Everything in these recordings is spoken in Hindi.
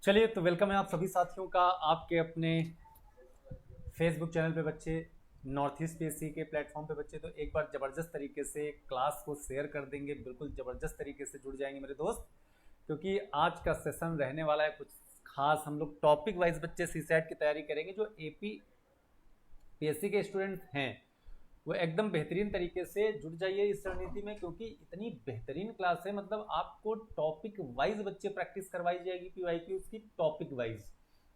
चलिए तो वेलकम है आप सभी साथियों का आपके अपने फेसबुक चैनल पे बच्चे, नॉर्थ ईस्ट पीएससी के प्लेटफॉर्म पे बच्चे। तो एक बार ज़बरदस्त तरीके से क्लास को शेयर कर देंगे, बिल्कुल ज़बरदस्त तरीके से जुड़ जाएंगे मेरे दोस्त, क्योंकि आज का सेशन रहने वाला है कुछ खास। हम लोग टॉपिक वाइज बच्चे सीसैट की तैयारी करेंगे। जो एपी पीएससी के स्टूडेंट हैं वो एकदम बेहतरीन तरीके से जुड़ जाइए इस रणनीति में, क्योंकि इतनी बेहतरीन क्लास है। मतलब आपको टॉपिक वाइज बच्चे प्रैक्टिस करवाई जाएगी पीवाईक्यूज की, टॉपिक वाइज,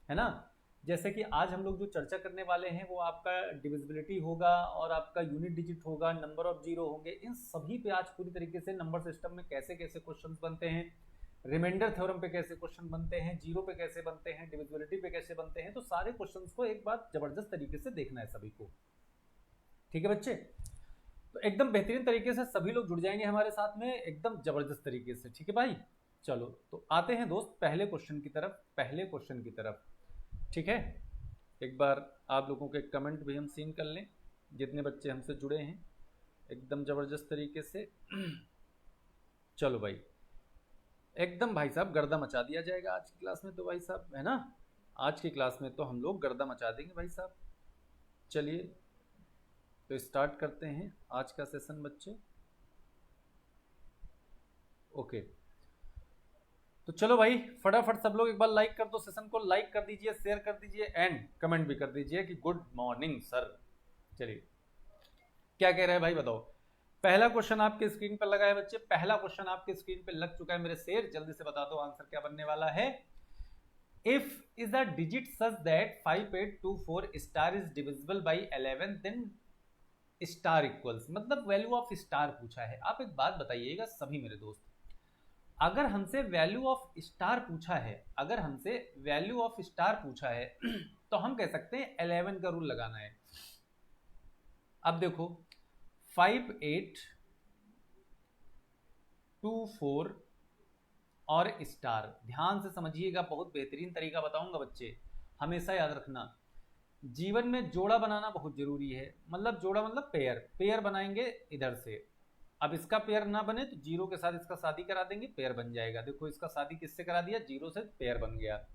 है ना। जैसे कि आज हम लोग जो चर्चा करने वाले हैं वो आपका डिविजिबिलिटी होगा और आपका यूनिट डिजिट होगा, नंबर ऑफ जीरो होंगे। इन सभी पे आज पूरी तरीके से नंबर सिस्टम में कैसे कैसे क्वेश्चंस बनते हैं, रिमाइंडर थ्योरम पे कैसे क्वेश्चन बनते हैं, जीरो पे कैसे बनते हैं, डिविजिबिलिटी पे कैसे बनते हैं, तो सारे क्वेश्चंस को एक बार जबरदस्त तरीके से देखना है सभी को। ठीक है बच्चे, तो एकदम बेहतरीन तरीके से सभी लोग जुड़ जाएंगे हमारे साथ में एकदम जबरदस्त तरीके से। ठीक है भाई, चलो तो आते हैं दोस्त पहले क्वेश्चन की तरफ। पहले क्वेश्चन की तरफ, ठीक है। एक बार आप लोगों के कमेंट भी हम सीन कर लें, जितने बच्चे हमसे जुड़े हैं एकदम जबरदस्त तरीके से। चलो भाई, एकदम भाई साहब गर्दा मचा दिया जाएगा आज की क्लास में, तो भाई साहब, है ना। आज की क्लास में तो हम लोग गर्दा मचा देंगे भाई साहब। चलिए तो स्टार्ट करते हैं आज का सेशन बच्चे। ओके, तो चलो भाई फटाफट सब लोग एक बार लाइक कर दो, सेशन को लाइक कर दीजिए, शेयर कर दीजिए एंड कमेंट भी कर दीजिए कि गुड मॉर्निंग सर। चलिए क्या कह रहे हैं भाई, बताओ। पहला क्वेश्चन आपके स्क्रीन पर लगा है बच्चे, पहला क्वेश्चन आपके स्क्रीन पर लग चुका है मेरे शेर। जल्दी से बता दो आंसर क्या बनने वाला है। If is a digit such that 5824 star is divisible by 11 then star equals, मतलब वैल्यू ऑफ स्टार पूछा है। आप एक बात बताइएगा सभी मेरे दोस्त, अगर हमसे वैल्यू ऑफ स्टार पूछा है, अगर हमसे वैल्यू ऑफ स्टार पूछा है तो हम कह सकते हैं 11 का रूल लगाना है। अब देखो 5824 और स्टार, ध्यान से समझिएगा, बहुत बेहतरीन तरीका बताऊंगा बच्चे, हमेशा याद रखना। जीवन में जोड़ा बनाना बहुत जरूरी है। मतलब जोड़ा मतलब पेयर, पेयर बनाएंगे इधर से। अब इसका पेयर ना बने तो जीरो के साथ इसका शादी करा देंगे, पेयर बन जाएगा। देखो इसका शादी किससे करा दिया, जीरो से, पेयर बन गया।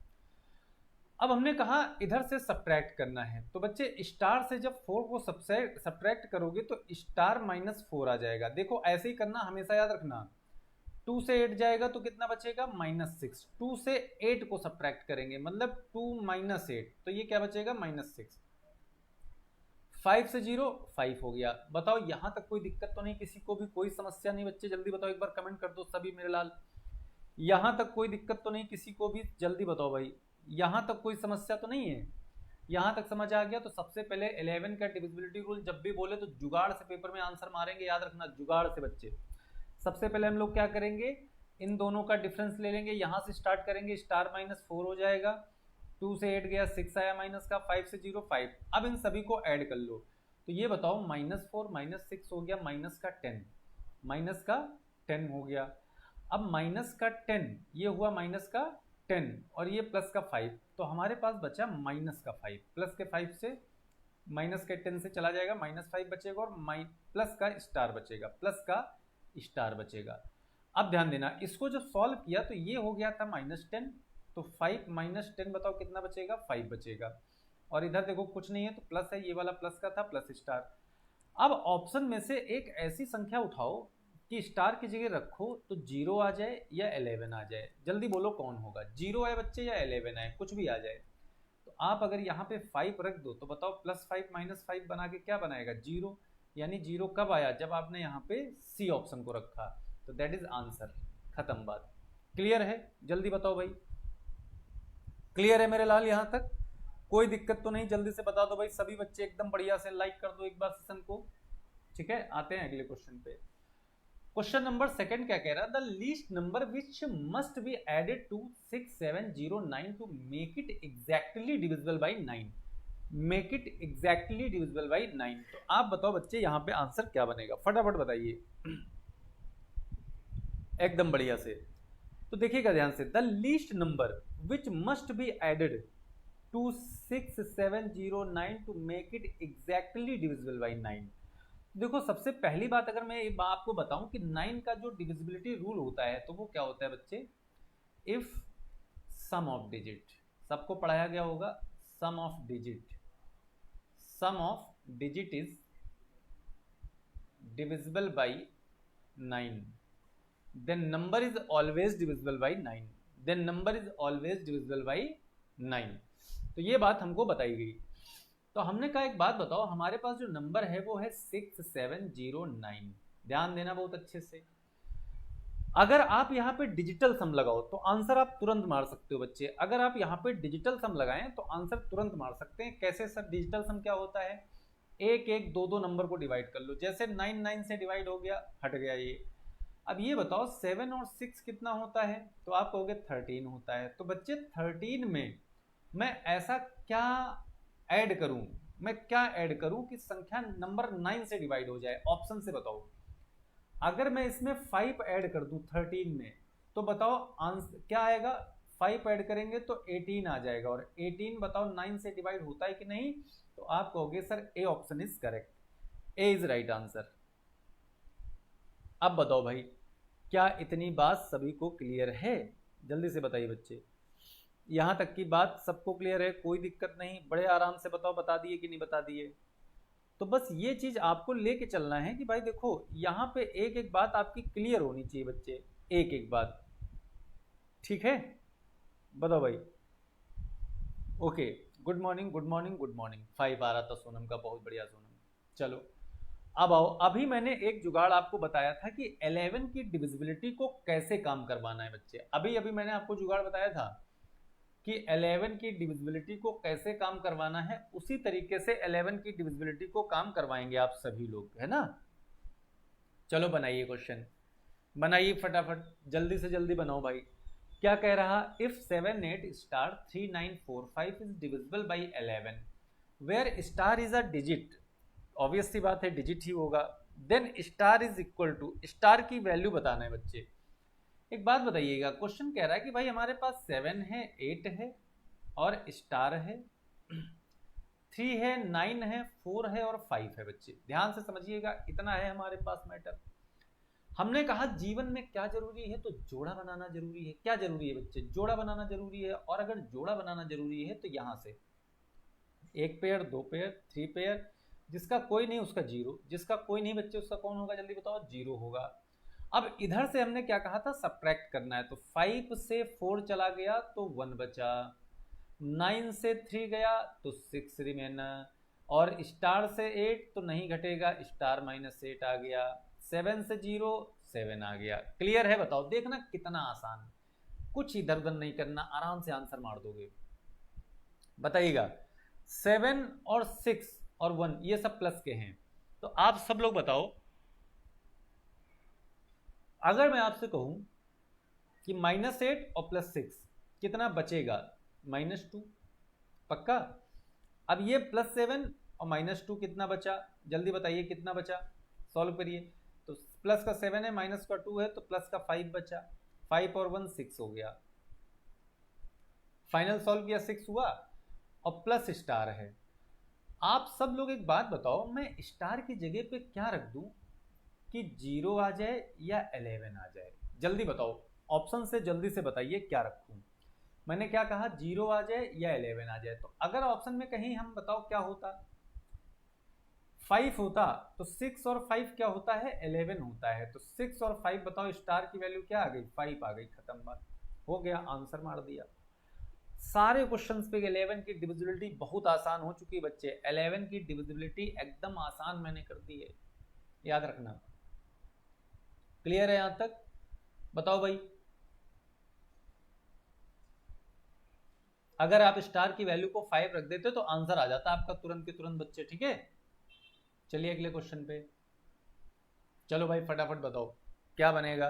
अब हमने कहा इधर से सब्ट्रैक्ट करना है, तो बच्चे स्टार से जब 4 को सब्ट्रैक्ट करोगे तो स्टार -4 आ जाएगा। देखो ऐसे ही करना, हमेशा याद रखना। 2 से 8 जाएगा तो कितना बचेगा, -6। 2 से 8 को सब्ट्रैक्ट करेंगे मतलब 2 - 8, तो ये क्या बचेगा, -6। 5 से 0 5 हो गया। बताओ यहां तक कोई दिक्कत तो नहीं, किसी को भी कोई समस्या नहीं बच्चे? जल्दी बताओ, एक बार कमेंट कर दो सभी मेरे लाल। यहां तक कोई दिक्कत तो नहीं किसी को भी? जल्दी बताओ भाई, यहां तक कोई समस्या तो नहीं है? यहां तक समझ आ गया तो सबसे पहले 11 का डिविजिबिलिटी रूल जब भी बोले तो जुगाड़ से पेपर में आंसर मारेंगे, याद रखना, जुगाड़ से बच्चे। सबसे पहले हम लोग क्या करेंगे, इन दोनों का डिफरेंस ले लेंगे, यहां से स्टार्ट करेंगे, स्टार -4 हो जाएगा। 2 से 8 गया, 6 आया माइनस का, 5 से 0 5। अब इन सभी को ऐड कर लो, तो ये बताओ -4 -6 हो गया -10, -10 हो गया। अब -10 ये हुआ -10 और ये +5, तो हमारे पास बचा -5। +5 से -10 से चला जाएगा, -5 बचेगा और प्लस का स्टार बचेगा, प्लस का स्टार बचेगा। अब ध्यान देना, इसको जब सॉल्व किया तो ये हो गया था -10, तो 5 - 10 बताओ कितना बचेगा, 5 बचेगा। और इधर देखो कुछ नहीं है तो प्लस है, ये वाला प्लस का था, प्लस स्टार। अब ऑप्शन में से एक ऐसी संख्या उठाओ कि स्टार की जगह रखो तो 0 आ जाए या 11 आ जाए। जल्दी बोलो कौन होगा, 0 आए बच्चे या 11 आए, कुछ भी आ जाए। तो आप अगर यहाँ पे 5 रख दो तो बताओ +5 - 5 बना के क्या बनाएगा, 0। यानी 0 कब आया, जब आपने यहाँ पे सी ऑप्शन को रखा, तो दैट इज आंसर। खत्म बात। क्लियर है? जल्दी बताओ भाई, क्लियर है मेरे लाल? यहाँ तक कोई दिक्कत तो नहीं? जल्दी से बता दो भाई सभी बच्चे, एकदम बढ़िया से लाइक कर दो एक बार सेशन को। ठीक है, आते हैं अगले क्वेश्चन पे। क्वेश्चन नंबर सेकंड क्या कह रहा है, the least number which must be added to 6709 to make it exactly divisible by 9। Make it exactly divisible by 9। तो आप बताओ बच्चे यहाँ पे आंसर क्या बनेगा, फटाफट बताइए एकदम बढ़िया से। तो देखिएगा ध्यान से, the least number which must be added to 6709 to make it exactly divisible by 9। देखो सबसे पहली बात अगर मैं आपको बताऊं कि 9 का जो डिविजिबिलिटी रूल होता है तो वो क्या होता है बच्चे, इफ सम ऑफ डिजिट, सबको पढ़ाया गया होगा। Sum of digit, sum of digit is divisible by 9, then number is always divisible by 9, then number is always divisible by 9। तो ये बात हमको बताई गई। तो हमने कहा एक बात बताओ, हमारे पास जो नंबर है वो है 6709। ध्यान देना बहुत अच्छे से। अगर आप यहाँ पे डिजिटल सम लगाओ तो आंसर आप तुरंत मार सकते हो बच्चे। अगर आप यहाँ पे डिजिटल सम लगाएं तो आंसर तुरंत मार सकते हैं। कैसे सर? डिजिटल सम क्या होता है? एक एक दो दो नंबर को डिवाइड कर लो। जैसे 9 9 से डिवाइड हो गया, हट गया ये। अब ये बताओ 7 और 6 कितना होता है? तो आप कहोगे 13 होता है। तो बच्चे 13 में मैं ऐसा क्या ऐड करूं, मैं क्या ऐड करूं कि संख्या नंबर 9 से डिवाइड हो जाए? ऑप्शन से बताओ। अगर मैं इसमें 5 ऐड कर दूं 13 में, तो बताओ आंसर क्या आएगा? 5 ऐड करेंगे तो 18 आ जाएगा। और 18 बताओ 9 से डिवाइड होता है कि नहीं? तो आप कहोगे sir A option is correct, A is right answer. अब बताओ भाई, क्या इतनी बात सभी को क्लियर है? जल्दी से बताइए बच्चे। यहां तक की बात सबको क्लियर है? कोई दिक्कत नहीं? बड़े आराम से बताओ, बता दिए कि नहीं बता दिए? तो बस ये चीज आपको लेके चलना है कि भाई देखो यहाँ पे एक एक बात आपकी क्लियर होनी चाहिए बच्चे, एक एक बात। ठीक है, बताओ भाई। Okay, good morning good morning good morning. 5 आ रहा था सोनम का, बहुत बढ़िया सोनम। चलो अब आओ। अभी मैंने एक जुगाड़ आपको बताया था कि 11 की डिविजिबिलिटी को कैसे काम करवाना है बच्चे। अभी अभी मैंने आपको जुगाड़ बताया था कि 11 की डिविजिबिलिटी को कैसे काम करवाना है। उसी तरीके से 11 की डिविजिबिलिटी को काम करवाएंगे आप सभी लोग, है ना? चलो बनाइए क्वेश्चन, बनाइए फटाफट, जल्दी से जल्दी बनाओ भाई। क्या कह रहा? If 7 8 star 3 9 4 5 is divisible by 11 where star is a digit, obvious सी बात है डिजिट ही होगा। Then star is equal to, star की वैल्यू बताना है बच्चे। एक बात बताइएगा, क्वेश्चन कह रहा है कि भाई हमारे पास 7 है, 8 है और स्टार है, 3 है, 9 है, 4 है और 5 है। बच्चे ध्यान से समझिएगा, इतना है हमारे पास मैटर। हमने कहा जीवन में क्या जरूरी है? तो जोड़ा बनाना जरूरी है। क्या जरूरी है बच्चे? जोड़ा बनाना जरूरी है। और अगर जोड़ा बनाना जरूरी है तो यहां से 1 पेयर, 2 पेयर, 3 पेयर, जिसका कोई नहीं उसका 0, जिसका कोई नहीं बच्चे उसका कौन होगा? जल्दी बताओ। 0 होगा। अब इधर से हमने क्या कहा था? सब्ट्रैक्ट करना है। तो 5 से 4 चला गया तो 1 बचा, 9 से 3 गया तो 6 रिमेनर, और स्टार से 8 तो नहीं घटेगा, स्टार -8 आ गया, 7 से 0 7 आ गया। क्लियर है? बताओ, देखना कितना आसान, कुछ इधर उधर नहीं करना, आराम से आंसर मार दोगे। बताइएगा 7 और 6 और 1 ये सब प्लस के हैं। तो आप सब लोग बताओ, अगर मैं आपसे कहूं कि -8 और +6 कितना बचेगा? -2। पक्का? अब ये +7 और -2 कितना बचा? जल्दी बताइए कितना बचा, सॉल्व करिए। तो प्लस का 7 है, माइनस का 2 है, तो प्लस का 5 बचा। 5 और 1 6 हो गया। फाइनल सॉल्व किया 6 हुआ और प्लस स्टार है। आप सब लोग एक बात बताओ, मैं स्टार की जगह पे क्या रख दूं कि 0 आ जाए या 11 आ जाए? जल्दी बताओ, ऑप्शन से जल्दी से बताइए क्या रखूं। मैंने क्या कहा? 0 आ जाए या 11 आ जाए। तो अगर ऑप्शन में कहीं हम बताओ क्या होता, 5 होता, तो 6 और 5 क्या होता है? 11 होता है। तो 6 और 5 बताओ, स्टार की वैल्यू क्या आ गई? 5 आ गई। खत्म बात, हो गया, आंसर मार दिया। सारे क्वेश्चंस पे 11 की डिविजिबिलिटी बहुत आसान हो चुकी है बच्चे। 11 की डिविजिबिलिटी एकदम आसान मैंने कर दी है, याद रखना। क्लियर है यहां तक? बताओ भाई। अगर आप स्टार की वैल्यू को 5 रख देते तो आंसर आ जाता आपका तुरंत के तुरंत बच्चे। ठीक है, चलिए अगले क्वेश्चन पे। चलो भाई फटाफट बताओ क्या बनेगा,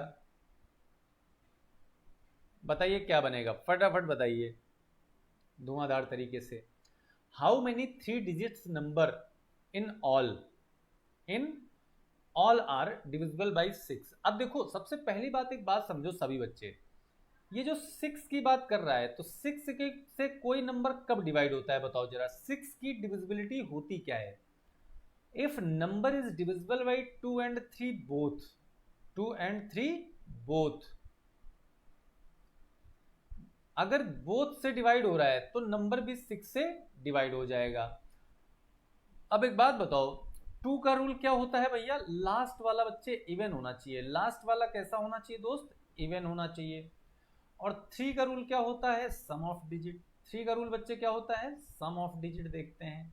बताइए क्या बनेगा, फटाफट बताइए धुआंधार तरीके से। How many 3 digits number in all are divisible by 6? अब देखो, सबसे पहली बात, एक बात समझो सभी बच्चे, ये जो 6 की बात कर रहा है, तो 6 से कोई नंबर कब डिवाइड होता है? बताओ जरा, 6 की डिविजिबिलिटी होती क्या है? If number is divisible by 2 and 3 both, 2 and 3 both, अगर बोथ से डिवाइड हो रहा है तो नंबर भी 6 से डिवाइड हो जाएगा। अब एक बात बताओ, 2 का रूल क्या होता है भैया, लास्ट वाला बच्चे इवन होना चाहिए। लास्ट वाला कैसा होना चाहिए दोस्त, इवन होना चाहिए। और 3 का रूल क्या होता है, सम ऑफ डिजिट। 3 का रूल बच्चे क्या होता है, सम ऑफ डिजिट देखते हैं,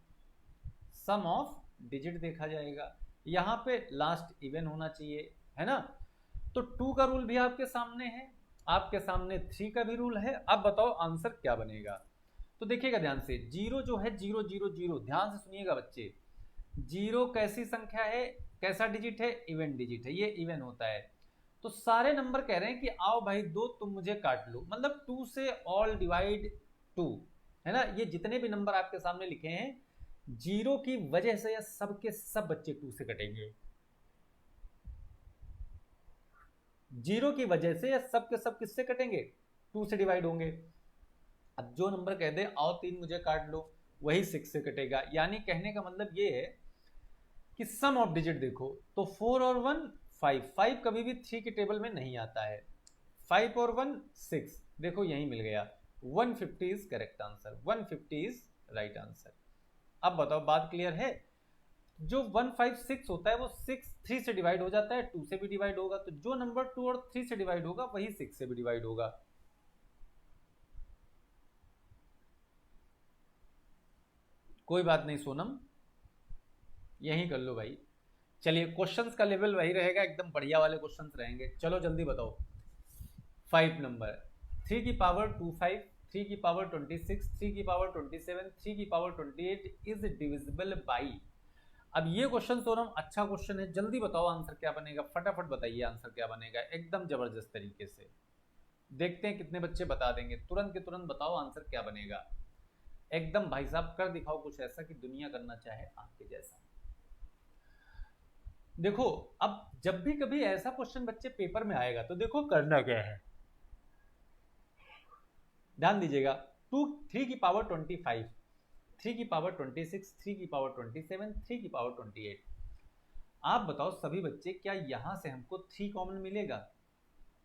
सम ऑफ डिजिट देखा जाएगा। यहाँ पे लास्ट इवन होना चाहिए, है ना। तो 2 का रूल भी आपके सामने है, आपके सामने 3 का भी रूल है। अब बताओ आंसर क्या बनेगा। तो देखिएगा ध्यान से, जीरो जो है 0 0 0, ध्यान से सुनिएगा बच्चे, जीरो कैसी संख्या है, कैसा डिजिट है, इवन डिजिट है, ये इवन होता है। तो सारे नंबर कह रहे हैं कि आओ भाई दो तुम मुझे काट लो, मतलब 2 से ऑल डिवाइड 2, है ना। ये जितने भी नंबर आपके सामने लिखे हैं, जीरो की वजह से या सब के सब बच्चे 2 से कटेंगे। जीरो की वजह से या सब के सब किससे कटेंगे, 2 से डिवाइड होंगे। अब जो नंबर कह दे आओ 3 मुझे काट लो, वही 6 से कटेगा। यानी कहने का मतलब ये है कि सम ऑफ डिजिट देखो तो 4 और 1 5, 5 कभी भी 3 के टेबल में नहीं आता है। 5 और 1 6, देखो यही मिल गया, 150 is correct answer, 150 is right answer. अब बताओ बात क्लियर है। जो 156 होता है वो 6 3 से डिवाइड हो जाता है, 2 से भी डिवाइड होगा। तो जो नंबर 2 और 3 से डिवाइड होगा वही 6 से भी डिवाइड होगा। कोई बात नहीं सोनम, यही कर लो भाई। चलिए क्वेश्चंस का लेवल वही रहेगा, एकदम बढ़िया वाले क्वेश्चंस रहेंगे। चलो जल्दी बताओ। 5 नंबर, 3 की पावर 25, 3 की पावर 26, 3 की पावर 27, 3 की पावर 28 इज डिविजिबल बाई। अब ये क्वेश्चन सोनम अच्छा क्वेश्चन है, जल्दी बताओ आंसर क्या बनेगा, फटाफट बताइए आंसर क्या बनेगा, एकदम जबरदस्त तरीके से। देखते हैं कितने बच्चे बता देंगे, तुरंत के तुरंत बताओ आंसर क्या बनेगा। एकदम भाई साहब कर दिखाओ कुछ ऐसा कि दुनिया करना चाहे आपके जैसा। देखो अब जब भी कभी ऐसा क्वेश्चन बच्चे पेपर में आएगा तो देखो करना क्या है, ध्यान दीजिएगा। 3 की पावर 25, 3 की पावर 26, 3 की पावर 27, 3 की पावर 28। आप बताओ सभी बच्चे, क्या यहां से हमको 3 कॉमन मिलेगा,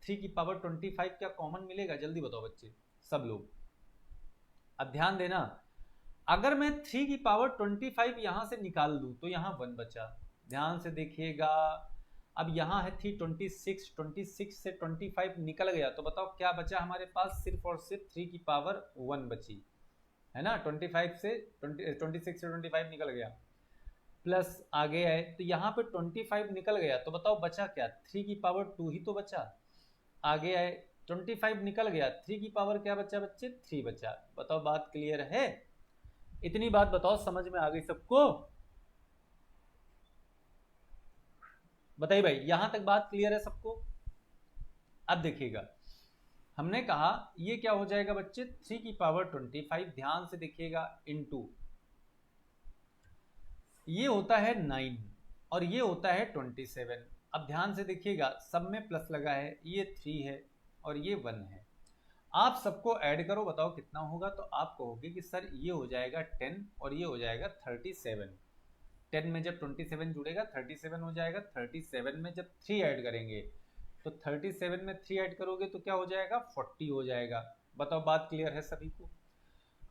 3 की पावर 25 क्या कॉमन मिलेगा, जल्दी बताओ बच्चे सब लोग। अब ध्यान देना, अगर मैं 3 की पावर 25 यहां से निकाल दूं तो यहां 1 बचा, ध्यान से देखिएगा। अब यहाँ है थी 26, 26 से 25 निकल गया तो बताओ क्या बचा हमारे पास, सिर्फ और सिर्फ 3 की पावर 1 बची, है ना। 26 से 25 निकल गया, प्लस आगे है तो यहाँ पे 25 निकल गया तो बताओ बचा क्या, 3 की पावर 2 ही तो बचा। आगे आए 25 निकल गया, 3 की पावर क्या बचा बच्चे, 3 बचा। बताओ बात क्लियर है, इतनी बात बताओ समझ में आ गई सबको, बताइए भाई यहां तक बात क्लियर है सबको। अब देखिएगा, हमने कहा ये क्या हो जाएगा बच्चे, 3 की पावर 25, ध्यान से देखिएगा, इनटू ये होता है 9 और ये होता है 27। अब ध्यान से देखिएगा सब में प्लस लगा है, ये 3 है और ये 1 है। आप सबको ऐड करो, बताओ कितना होगा। तो आप कहोगे कि सर ये हो जाएगा 10 और ये हो जाएगा 37। 10 में जब 27 जुड़ेगा 37 हो जाएगा, 37 में जब 3 ऐड करेंगे तो 37 में 3 ऐड करोगे तो क्या हो जाएगा, 40 हो जाएगा। बताओ बात क्लियर है सभी को।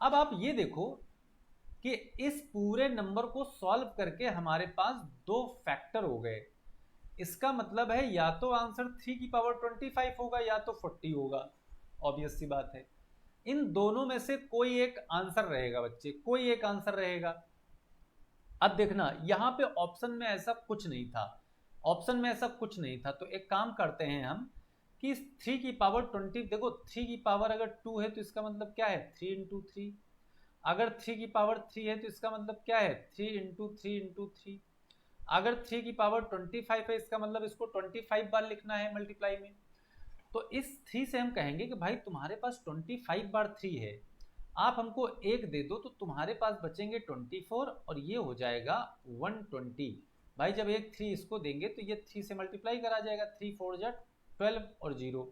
अब आप ये देखो कि इस पूरे नंबर को सॉल्व करके हमारे पास 2 फैक्टर हो गए। इसका मतलब है या तो आंसर 3 की पावर 25 होगा या तो 40 होगा, ऑब्वियस सी बात है। इन दोनों में से कोई एक आंसर रहेगा बच्चे, कोई एक आंसर रहेगा। अब देखना यहाँ पे ऑप्शन में ऐसा कुछ नहीं था, ऑप्शन में ऐसा कुछ नहीं था। तो एक काम करते हैं हम कि 3 की पावर 20, देखो 3 की पावर अगर 2 है तो इसका मतलब क्या है 3 इंटू 3। अगर 3 की पावर 3 है तो इसका मतलब क्या है 3 इंटू 3 इंटू 3। अगर 3 की पावर 25 है इसका मतलब इसको 25 बार लिखना है मल्टीप्लाई में। तो इस 3 से हम कहेंगे कि भाई तुम्हारे पास 25 बार 3 है, आप हमको एक दे दो तो तुम्हारे पास बचेंगे 24 और ये हो जाएगा 120। भाई जब एक 3 इसको देंगे तो ये 3 से मल्टीप्लाई करा जाएगा, 3 4 जा 12 और 0।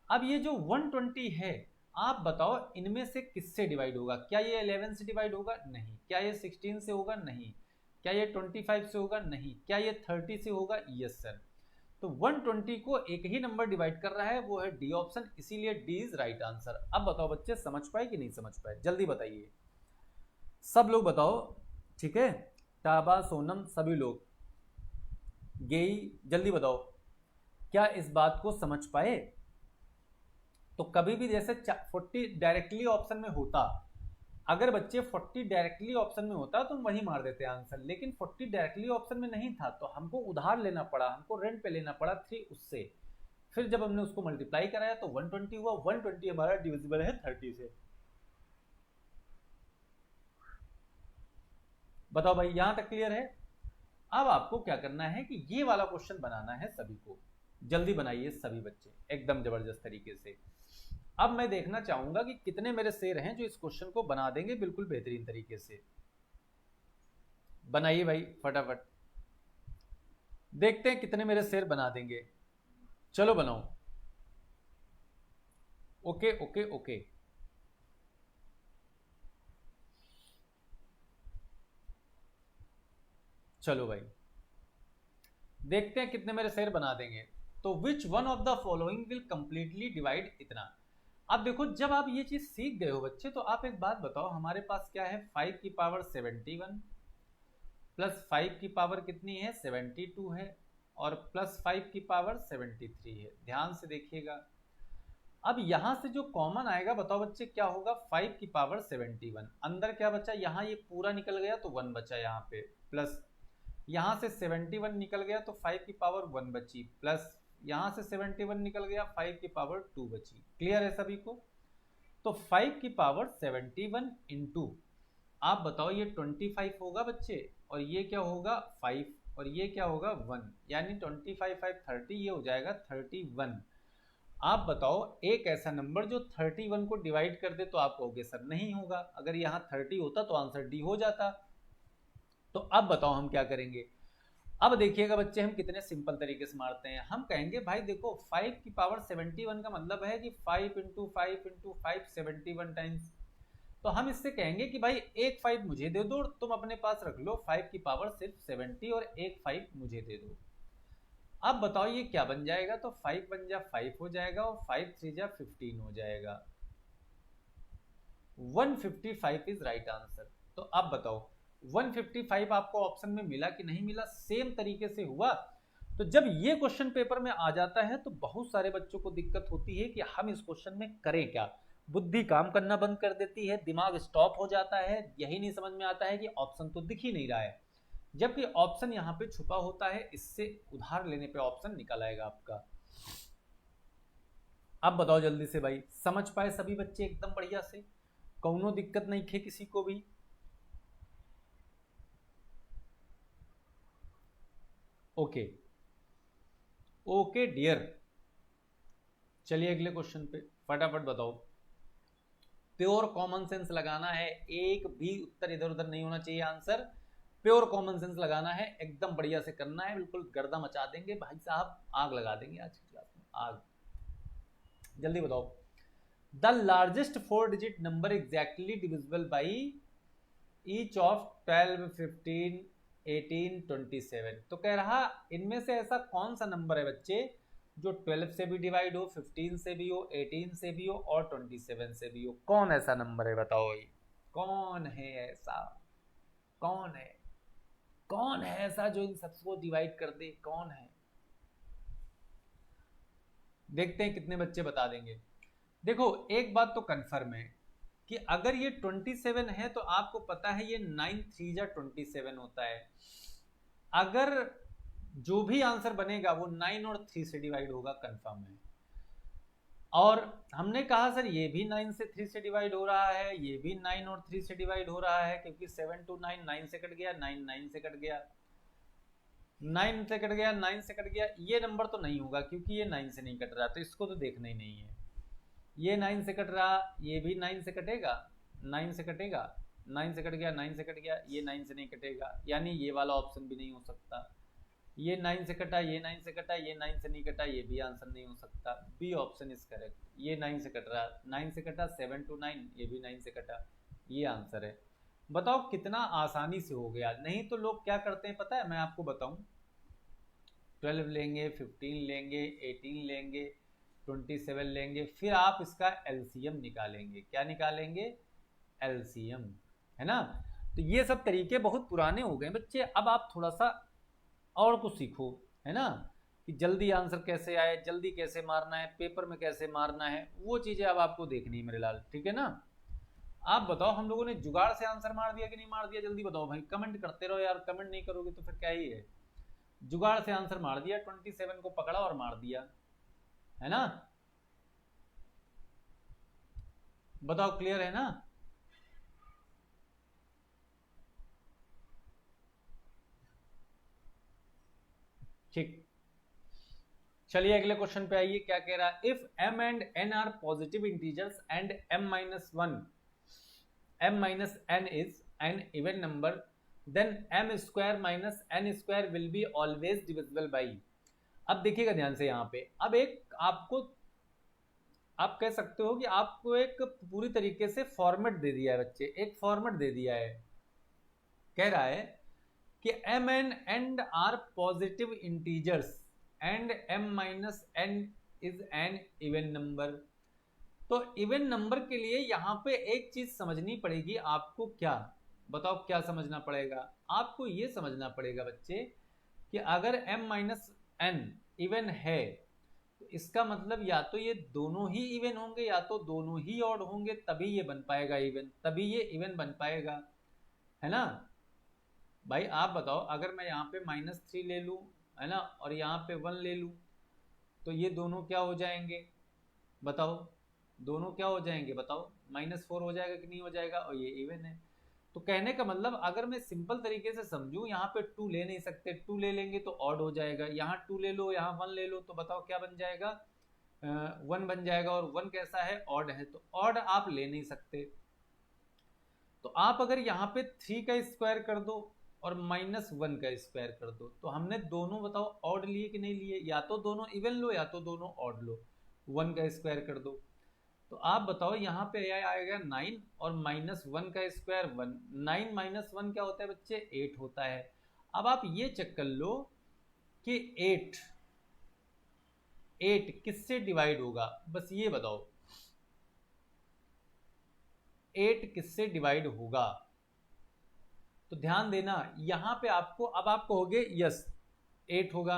अब ये जो 120 है आप बताओ इनमें से किससे डिवाइड होगा, क्या ये 11 से डिवाइड होगा, नहीं। क्या ये 16 से होगा, नहीं। क्या ये 25 से होगा, नहीं। क्या ये 30 से होगा, यस सर। तो 120 को एक ही नंबर डिवाइड कर रहा है, वो है डी ऑप्शन, इसीलिए डी इज राइट आंसर। अब बताओ बच्चे, समझ पाए कि नहीं समझ पाए, जल्दी बताइए, सब लोग बताओ, ठीक है, टाबा, सोनम, सभी लोग, गेई, जल्दी बताओ, क्या इस बात को समझ पाए? तो कभी भी जैसे 40 डायरेक्टली ऑप्शन में होता, अगर बच्चे 40 डायरेक्टली ऑप्शन में होता तो हम वही मार देते आंसर, लेकिन 40 डायरेक्टली ऑप्शन में नहीं था तो हमको उधार लेना पड़ा, हमको रेंट पे लेना पड़ा 3 उससे, फिर जब हमने उसको मल्टीप्लाई कराया तो 120 हुआ, 120 हमारा डिविजिबल है 30 से। बताओ भाई, यहां तक क्लियर है? अब आपको क्या करना है कि ये वाला क्वेश्चन बनाना है सभी को, जल्दी बनाइए सभी बच्चे एकदम जबरदस्त तरीके से। अब मैं देखना चाहूंगा कि कितने मेरे शेर हैं जो इस क्वेश्चन को बना देंगे बिल्कुल बेहतरीन तरीके से। बनाइए भाई फटाफट, देखते हैं कितने मेरे शेर बना देंगे। चलो बनाओ। ओके ओके ओके, चलो भाई देखते हैं कितने मेरे शेर बना देंगे। तो which one of the following will completely divide इतना। अब देखो, जब आप ये चीज सीख गए हो बच्चे, तो आप एक बात बताओ, हमारे पास क्या है, 5 की पावर 71 प्लस 5 की पावर कितनी है, 72 है, और प्लस 5 की पावर 73 है। ध्यान से देखिएगा, अब यहां से जो कॉमन आएगा बताओ बच्चे क्या होगा, 5 की पावर 71, अंदर क्या बचा, यहाँ ये पूरा निकल गया तो 1 बचा यहाँ पे, प्लस यहां से 71 निकल गया तो 5 की पावर 1 बची, प्लस यहां से 71 निकल गया, 5 की पावर 2 बची। क्लियर है सभी को? तो 5 की पावर 71 इंटू, आप बताओ ये 25 होगा बच्चे, और ये क्या होगा 5, और ये क्या होगा 1, यानी 25 5 30, ये हो जाएगा 31। आप बताओ एक ऐसा नंबर जो 31 को डिवाइड कर दे, तो आप कहोगे सर नहीं होगा, अगर यहाँ 30 होता तो आंसर डी हो जाता। तो अब बताओ हम क्या करेंगे। अब देखिएगा बच्चे, हम कितने सिंपल तरीके से मारते हैं। हम कहेंगे भाई देखो, 5 की पावर 71 का मतलब है कि 5 इंटू 5 इंटू 5 71 टाइम्स। तो हम इससे कहेंगे कि भाई एक 5 मुझे दे दो, तुम अपने पास रख लो 5 की पावर सिर्फ 70, और एक 5 मुझे दे दो। अब बताओ ये क्या बन जाएगा, तो 5 बन जा 5 हो जाएगा, और 5 3 जा 15 हो जाएगा। 155 इज राइट आंसर। तो अब बताओ 155 आपको ऑप्शन में मिला कि नहीं मिला, सेम तरीके से हुआ। तो जब ये क्वेश्चन पेपर में आ जाता है तो बहुत सारे बच्चों को दिक्कत होती है कि हम इस क्वेश्चन में करें क्या, बुद्धि काम करना बंद कर देती है, दिमाग स्टॉप हो जाता है, यही नहीं समझ में आता है कि ऑप्शन तो दिख ही नहीं रहा है, जबकि ऑप्शन यहाँ पे छुपा होता है, इससे उधार लेने पे ऑप्शन निकल आएगा आपका। अब बताओ जल्दी से भाई, समझ पाए सभी बच्चे एकदम बढ़िया से, कौनो दिक्कत नहीं थे किसी को भी? ओके ओके डियर, चलिए अगले क्वेश्चन पे फटाफट बताओ। प्योर कॉमन सेंस लगाना है, एक भी उत्तर इधर उधर नहीं होना चाहिए आंसर, प्योर कॉमन सेंस लगाना है, एकदम बढ़िया से करना है, बिल्कुल गर्दा मचा देंगे भाई साहब, आग लगा देंगे आज की क्लास में, आग। जल्दी बताओ, the largest 4 digit number exactly divisible by each of 12 15 18 27। तो कह रहा इनमें से ऐसा कौन सा नंबर है बच्चे जो 12 से भी डिवाइड हो, 15 से भी हो, 18 से भी हो, और 27 से भी हो। कौन ऐसा नंबर है बताओ भाई, कौन है ऐसा, कौन है, कौन है ऐसा जो इन सबको डिवाइड कर दे, कौन है? देखते हैं कितने बच्चे बता देंगे। देखो एक बात तो कंफर्म है कि अगर ये 27 है तो आपको पता है ये 9 3 जा 27 होता है। अगर जो भी आंसर बनेगा वो 9 और 3 से डिवाइड होगा, कंफर्म है। और हमने कहा सर ये भी 9 से 3 से डिवाइड हो रहा है, ये भी 9 और 3 से डिवाइड हो रहा है, क्योंकि 7 to 9 9 से कट गया, 9 9 से कट गया, 9 से कट गया, 9 से कट गया, ये नंबर तो नहीं होगा क्योंकि ये 9 से नहीं कट रहा, तो इसको तो देखना ही नहीं है। ये 9 से कट रहा, ये भी 9 से कटेगा, 9 से कटेगा, 9 से कट गया, 9 से कट गया, ये 9 से नहीं कटेगा, यानी ये वाला ऑप्शन भी नहीं हो सकता। ये 9 से कटा, ये 9 से कटा, ये 9 से नहीं कटा, ये भी आंसर नहीं हो सकता। B option is correct. ये 9 से कट रहा, 9 से कटा, 7 to 9, ये भी 9 से कटा, ये आंसर है। बताओ कितना आसानी से हो गया। नहीं तो लोग क्या करते हैं पता है, मैं आपको बताऊं, 12 लेंगे, 15 लेंगे, 18 लेंगे, 27 लेंगे, फिर आप इसका एलसीएम निकालेंगे। क्या निकालेंगे? एलसीएम, है ना। तो ये सब तरीके बहुत पुराने हो गए बच्चे, अब आप थोड़ा सा और कुछ सीखो, है ना, कि जल्दी आंसर कैसे आए, जल्दी कैसे मारना है, पेपर में कैसे मारना है, वो चीज़ें अब आपको देखनी है मेरे लाल, ठीक है ना। आप बताओ, हम लोगों ने जुगाड़ से आंसर मार दिया कि नहीं मार दिया? जल्दी बताओ भाई, कमेंट करते रहो यार, कमेंट नहीं करोगे तो फिर क्या ही है। जुगाड़ से आंसर मार दिया, 27 को पकड़ा और मार दिया, है ना। बताओ, क्लियर है ना? ठीक, चलिए अगले क्वेश्चन पे आइए। क्या कह रहा है? If m and n are positive integers and m minus n is an even number, then m square minus n square will be always divisible by। अब देखिएगा ध्यान से यहाँ पे, अब एक आपको, आप कह सकते हो कि आपको एक पूरी तरीके से फॉर्मेट दे दिया है बच्चे, एक फॉर्मेट दे दिया है। कह रहा है कि m and n are positive integers and m minus n is an even number. तो इवन नंबर के लिए यहाँ पे एक चीज समझनी पड़ेगी आपको। क्या बताओ, क्या समझना पड़ेगा आपको? ये समझना पड़ेगा बच्चे कि अगर m माइनस n इवन है तो इसका मतलब या तो ये दोनों ही इवन होंगे या तो दोनों ही ऑड होंगे, तभी ये बन पाएगा इवन, तभी ये इवन बन पाएगा, है ना। भाई आप बताओ, अगर मैं यहाँ पे -3 ले लूँ, है ना, और यहाँ पे 1 ले लूँ, तो ये दोनों क्या हो जाएंगे? बताओ, दोनों क्या हो जाएंगे? बताओ, -4 हो जाएगा कि नहीं हो जाएगा? और ये इवन है। तो कहने का मतलब, अगर मैं सिंपल तरीके से समझूं, यहाँ पे 2 ले नहीं सकते, 2 ले लेंगे तो ऑड हो जाएगा। यहाँ 2 ले लो, यहाँ 1 ले लो, तो बताओ क्या बन जाएगा? 1 बन जाएगा। और 1 कैसा है? ऑड है, तो ऑड आप ले नहीं सकते। तो आप अगर यहाँ पे 3 का स्क्वायर कर दो और -1 का स्क्वायर कर दो, तो हमने दोनों बताओ ऑड लिए कि नहीं लिए? या तो दोनों इवन लो या तो दोनों ऑड लो। 1 का स्क्वायर कर दो, तो आप बताओ यहाँ पे आएगा 9 और -1 का स्क्वायर 1। 9 माइनस 1 क्या होता है बच्चे? 8 होता है। अब आप ये चेक कर लो कि 8 किससे डिवाइड होगा, बस ये बताओ, 8 किससे डिवाइड होगा? तो ध्यान देना यहाँ पे आपको, अब आप कहोगे यस 8 होगा,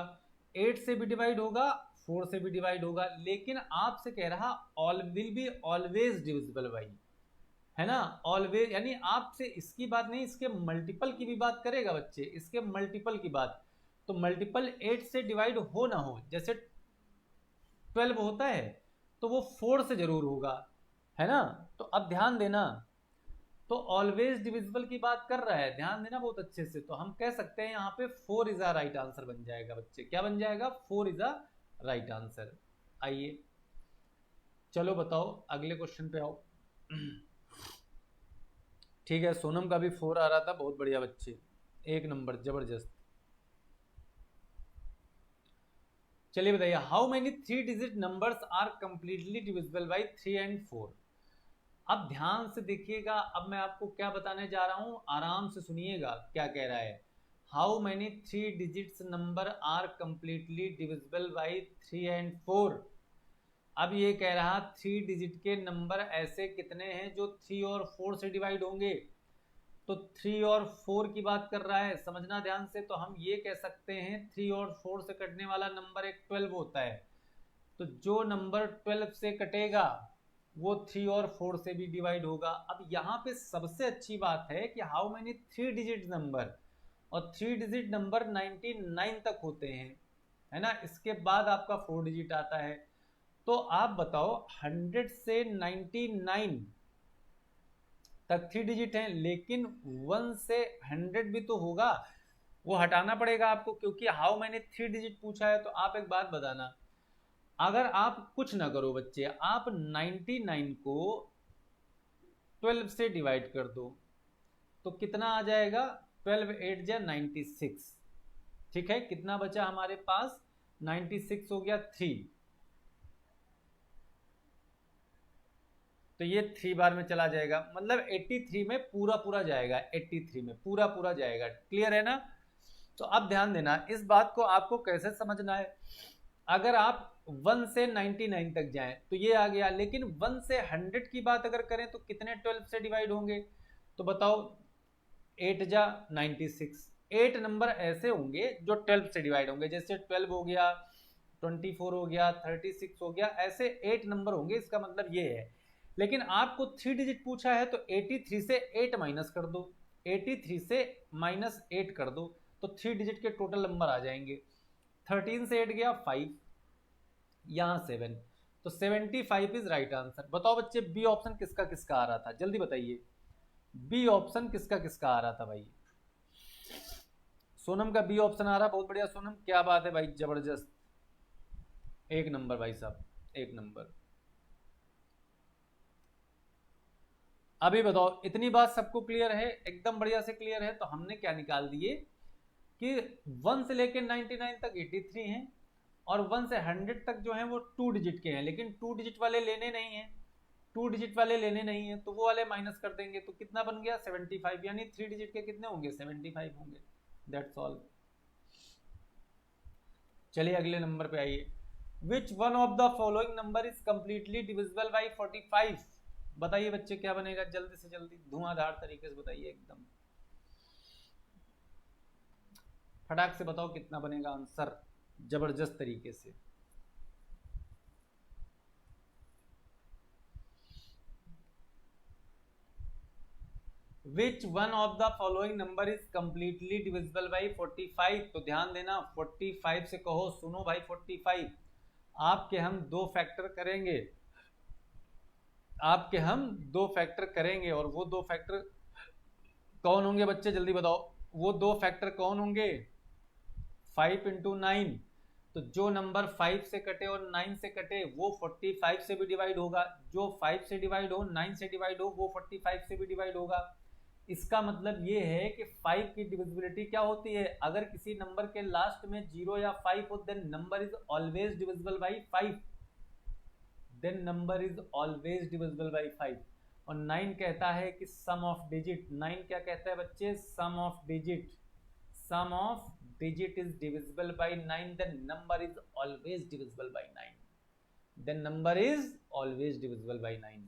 8 से भी डिवाइड होगा, 4 से भी डिवाइड होगा, लेकिन आपसे कह रहा all will be always divisible by, है ना। ऑलवेज यानी आपसे इसकी बात नहीं, इसके मल्टीपल की भी बात करेगा बच्चे, इसके मल्टीपल की बात। तो मल्टीपल 8 से डिवाइड हो ना हो, जैसे 12 होता है तो वो 4 से जरूर होगा, है ना। तो अब ध्यान देना, तो ऑलवेज डिविजिबल की बात कर रहा है, ध्यान देना बहुत अच्छे से। तो हम कह सकते हैं यहाँ पे 4 इज अ राइट आंसर बन जाएगा बच्चे। क्या बन जाएगा? 4 इज अ राइट आंसर। आइए चलो बताओ, अगले क्वेश्चन पे आओ। ठीक है, सोनम का भी 4 आ रहा था, बहुत बढ़िया बच्चे, 1 नंबर, जबरदस्त। चलिए बताइए, how many 3 digit numbers are completely divisible by 3 and 4? अब ध्यान से देखिएगा, अब मैं आपको क्या बताने जा रहा हूं, आराम से सुनिएगा क्या कह रहा है। How many 3 digits number are completely divisible by 3 and 4? अब ये कह रहा 3 डिजिट के नंबर ऐसे कितने हैं जो 3 और 4 से डिवाइड होंगे। तो 3 और 4 की बात कर रहा है, समझना ध्यान से। तो हम ये कह सकते हैं 3 और 4 से कटने वाला नंबर एक 12 होता है। तो जो नंबर 12 से कटेगा वो 3 और 4 से भी डिवाइड होगा। अब यहाँ पे सबसे अच्छी बात है कि हाउ मेनी 3 डिजिट नंबर, और 3 डिजिट नंबर 99 तक होते हैं, है ना। इसके बाद आपका 4 डिजिट आता है। तो आप बताओ, 100 से 99 तक 3 डिजिट हैं, लेकिन 1 से 100 भी तो होगा, वो हटाना पड़ेगा आपको, क्योंकि हाउ मैंने 3 डिजिट पूछा है। तो आप एक बात बताना, अगर आप कुछ ना करो बच्चे, आप 99 को 12 से डिवाइड कर दो, तो कितना आ जाएगा? 12 8 जा 96। ठीक है, कितना बचा हमारे पास? 96 हो गया 3। तो ये 3 बार में चला जाएगा, मतलब 83 में पूरा पूरा जाएगा, 83 में पूरा पूरा जाएगा। क्लियर है ना? तो अब ध्यान देना इस बात को, आपको कैसे समझना है। अगर आप 1 से 99 तक जाएं तो ये आ गया, लेकिन 1 से 100 की बात अगर करें तो कितने 12 से डिवाइड होंगे, तो बताओ 8 जा 96। 8 नंबर ऐसे होंगे जो 12 से डिवाइड होंगे, जैसे 12 हो गया, 24 हो गया, 36 हो गया, ऐसे 8 नंबर होंगे, इसका मतलब ये है। लेकिन आपको 3 डिजिट पूछा है तो 83 से 8 माइनस कर दो, 83 से -8 कर दो, तो 3 डिजिट के टोटल नंबर आ जाएंगे। 13 से 8 गया 5, यहाँ 7, तो 75 इज राइट आंसर। बताओ बच्चे बी ऑप्शन किसका किसका आ रहा था, जल्दी बताइए, बी ऑप्शन किसका किसका आ रहा था भाई। सोनम का बी ऑप्शन आ रहा, बहुत बढ़िया सोनम, क्या बात है भाई, जबरदस्त, एक नंबर भाई साहब, एक नंबर। अभी बताओ, इतनी बात सबको क्लियर है, एकदम बढ़िया से क्लियर है। तो हमने क्या निकाल दिए कि 1 से लेकर 99 तक 83 हैं, और 1 से 100 तक जो है वो 2 डिजिट के हैं, लेकिन 2 डिजिट वाले लेने नहीं है, 2 डिजिट वाले लेने नहीं है, तो वो वाले माइनस कर देंगे, तो कितना बन गया 75, यानी 3 डिजिट के कितने होंगे 75 होंगे। That's all. चलिए अगले नंबर पे आइए। Which one of the following number is completely divisible by 45। बताइए बच्चे क्या बनेगा, जल्दी से जल्दी धुआंधार तरीके से बताइए, एकदम फटाक से बताओ कितना बनेगा आंसर, जबरदस्त तरीके से। Which one of the following number is completely divisible by 45। तो ध्यान देना, 45 से कहो, सुनो भाई 45 आपके हम दो फैक्टर करेंगे, आपके हम दो फैक्टर करेंगे, और वो दो फैक्टर कौन होंगे बच्चे, जल्दी बताओ, वो दो फैक्टर कौन होंगे। 5 इंटू 9, तो जो नंबर 5 से कटे और 9 से कटे वो 45 से भी डिवाइड होगा, जो 5 से डिवाइड हो 9 से डिवाइड हो वो 45 से भी डिवाइड होगा। इसका मतलब ये है कि 5 की डिविजिबिलिटी क्या होती है, अगर किसी नंबर के लास्ट में 0 या 5 हो then number is always divisible by 5, then number is always divisible by 5। और 9 कहता है कि सम ऑफ डिजिट, 9 क्या कहता है बच्चे, sum of digit, sum of digit is divisible by 9, then number is always divisible by 9, then number is always divisible by 9।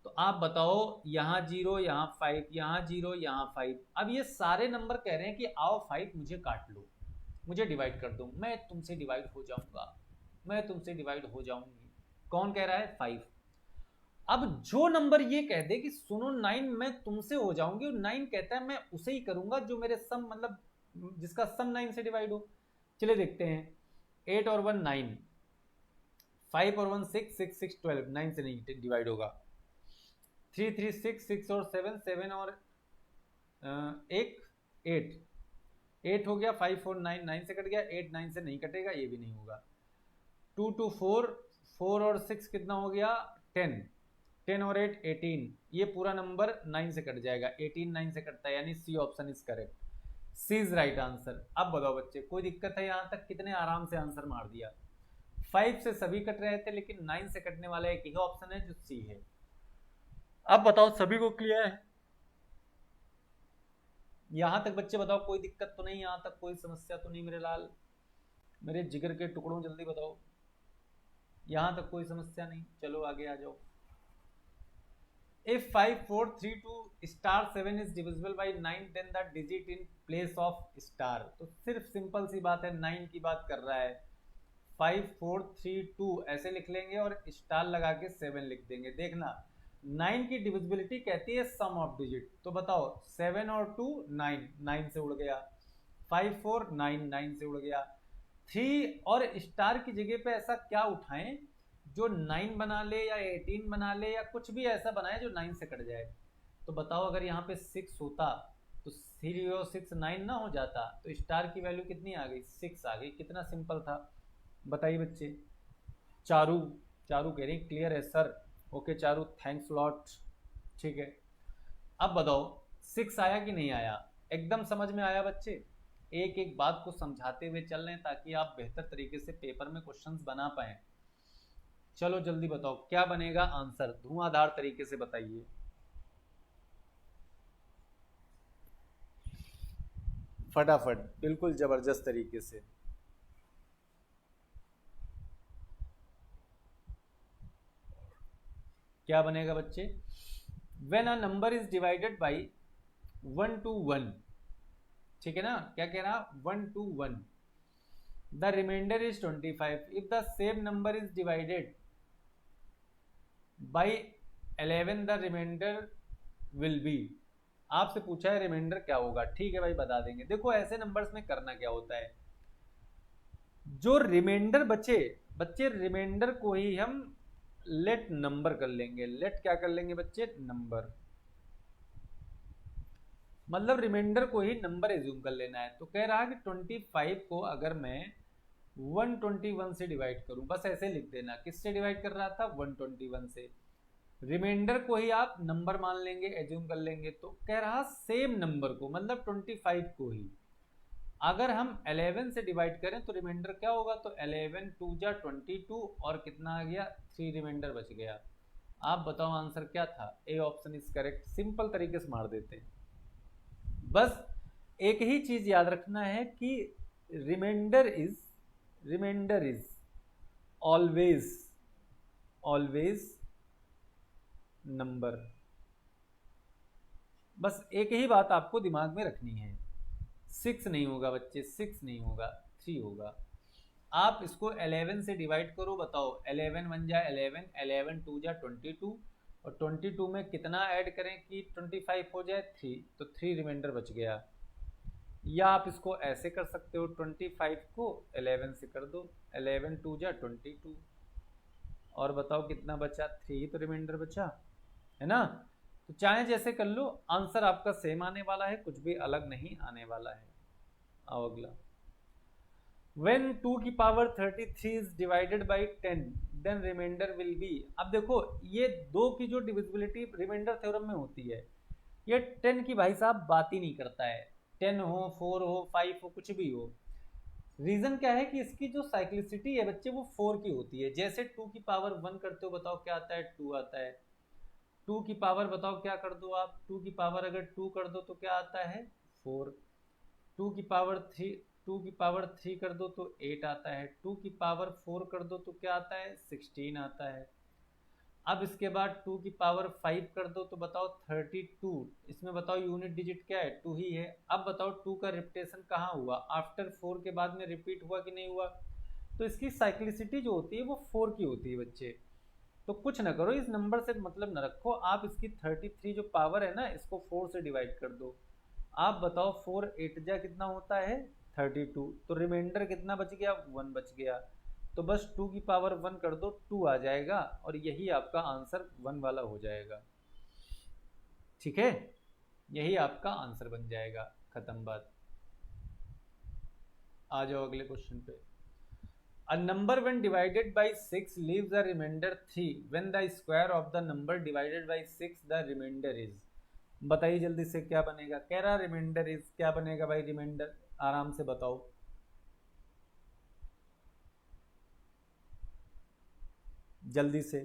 तो आप बताओ, यहाँ 0 यहाँ 5, यहाँ 0 यहाँ 5, अब ये सारे नंबर कह रहे हैं कि आओ 5 मुझे काट लो, मुझे डिवाइड कर दो, मैं तुमसे डिवाइड हो जाऊंगा, मैं तुमसे डिवाइड हो जाऊंगी। कौन कह रहा है, 5। अब जो नंबर ये कह दे कि सुनो 9 मैं तुमसे हो जाऊंगी, और 9 कहता है मैं उसे ही करूंगा जो मेरे सम, मतलब जिसका सम 9 से डिवाइड हो। चलिए देखते हैं, 8 और 1 9, 5 और 1 6, 6 6 12, 9 से नहीं डिवाइड होगा। 3 3 6, 6 और 7 7 और 1 8, 8 हो गया, 5 4 9, 9 से कट गया, 8 9 से नहीं कटेगा, ये भी नहीं होगा। 2 2 4, 4 और 6 कितना हो गया 10, 10 और 8 18, ये पूरा नंबर 9 से कट जाएगा, 18 9 से कटता है, यानी C option is correct, C is right answer. अब बताओ बच्चे कोई दिक्कत है यहाँ तक, कितने आराम से आंसर मार दिया। 5 से सभी कट रहे थे, लेकिन 9 से कटने वाला एक ही ऑप्शन है जो सी है। अब बताओ सभी को क्लियर है यहाँ तक बच्चे, बताओ कोई दिक्कत तो नहीं, यहाँ तक कोई समस्या तो नहीं मेरे लाल, मेरे जिगर के टुकड़ों, जल्दी बताओ, यहाँ तक कोई समस्या नहीं। चलो आगे आ जाओ। If 5 4 3 2 star 7 is divisible by 9, then the digit in place of star। तो सिर्फ सिंपल सी बात है, 9 की बात कर रहा है, 5 4 3 2 ऐसे लिख लेंगे और स्टार लगा के 7 लिख देंगे। देखना 9 की डिविजिबिलिटी कहती है सम ऑफ डिजिट, तो बताओ 7 और 2 9, 9 से उड़ गया, 5 4 9, 9 से उड़ गया, 3 और स्टार की जगह पे ऐसा क्या उठाएं जो 9 बना ले या 18 बना ले या कुछ भी ऐसा बनाए जो 9 से कट जाए। तो बताओ अगर यहाँ पे 6 होता तो 3 और 6 9 ना हो जाता, तो स्टार की वैल्यू कितनी आ गई, 6 आ गई। कितना सिंपल था, बताइए बच्चे। चारू, चारू कह रही क्लियर है sir, okay Charu thanks lot, ठीक है। अब बताओ 6 आया कि नहीं आया, एकदम समझ में आया बच्चे। एक एक बात को समझाते हुए चल रहे हैं ताकि आप बेहतर तरीके से पेपर में क्वेश्चंस बना पाएं। चलो जल्दी बताओ क्या बनेगा आंसर, धुआंधार तरीके से बताइए। फटाफट, बिल्कुल जबरदस्त तरीके से। क्या बनेगा बच्चे? When a number is divided by 1 to 1, ठीक है ना, क्या कह रहा, 1 to 1, the remainder is 25। If the same number is divided by 11 the remainder will be. आपसे पूछा है रिमाइंडर क्या होगा, ठीक है भाई बता देंगे। देखो ऐसे नंबर्स में करना क्या होता है, जो रिमाइंडर बचे बच्चे, रिमाइंडर को ही हम लेट नंबर कर लेंगे। लेट क्या कर लेंगे बच्चे? नंबर। मतलब रिमाइंडर को ही नंबर एज्यूम कर लेना है। तो कह रहा कि 25 को अगर मैं 121 से डिवाइड करूं, बस ऐसे लिख देना। किससे डिवाइड कर रहा था? 121 से। रिमाइंडर को ही आप नंबर मान लेंगे, एज्यूम कर लेंगे। तो कह रहा सेम नंबर को, मतलब 25 को ही अगर हम 11 से डिवाइड करें तो रिमाइंडर क्या होगा? तो 11 2 जा 22 और कितना आ गया? 3 रिमाइंडर बच गया। आप बताओ आंसर क्या था? A option is correct. Simple तरीके से मार देते हैं। बस एक ही चीज याद रखना है कि रिमाइंडर इज ऑलवेज नंबर। बस एक ही बात आपको दिमाग में रखनी है। 6 नहीं होगा बच्चे, 6 नहीं होगा, 3 होगा। आप इसको 11 से डिवाइड करो, बताओ 11 1 जा 11, 11 2 जा 22 और 22 में कितना ऐड करें कि 25 हो जाए? 3। तो 3 रिमाइंडर बच गया। या आप इसको ऐसे कर सकते हो, 25 को 11 से कर दो, 11 2 जा 22 और बताओ कितना बचा? 3 तो रिमाइंडर बचा, है ना। तो चाहे जैसे कर लो, आंसर आपका सेम आने वाला है, कुछ भी अलग नहीं आने वाला है। आओ अगला। When 2 की power 33 is divided by 10 then remainder will be। अब देखो ये 2 की जो डिविजिबिलिटी रिमाइंडर थ्योरम में होती है, ये 10 की भाई साहब बात ही नहीं करता है। 10 हो, 4 हो, 5 हो, कुछ भी हो। रीजन क्या है कि इसकी जो साइक्लिसिटी है बच्चे वो 4 की होती है। जैसे 2 की पावर 1 करते हो, बताओ क्या आता है? 2 आता है। 2 की पावर बताओ क्या कर दो आप? 2 की पावर अगर 2 कर दो तो क्या आता है? 4। 2 की पावर 3 कर दो तो 8 आता है। 2 की पावर 4 कर दो तो क्या आता है? 16 आता है। अब इसके बाद 2 की पावर 5 कर दो तो बताओ 32। इसमें बताओ यूनिट डिजिट क्या है? 2 ही है। अब बताओ 2 का रिपीटेशन कहाँ हुआ? आफ्टर 4 के बाद में रिपीट हुआ कि नहीं हुआ? तो इसकी साइक्लिसिटी जो होती है वो 4 की होती है बच्चे। तो कुछ ना करो, इस नंबर से मतलब न रखो, आप इसकी 33 जो पावर है ना, इसको 4 से डिवाइड कर दो। आप बताओ 4 8 जा कितना होता है? 32। तो रिमाइंडर कितना बच गया? 1 बच गया। तो बस 2 की पावर 1 कर दो, 2 आ जाएगा और यही आपका आंसर 1 वाला हो जाएगा। ठीक है, यही आपका आंसर बन जाएगा। खत्म बात। आ जाओ अगले क्वेश्चन पे। A number when divided by 6 leaves a remainder 3 when the square of the number divided by 6 the remainder is। बताइए जल्दी से क्या बनेगा? कह रहा रिमाइंडर इज, क्या बनेगा भाई रिमाइंडर? आराम से बताओ। जल्दी से।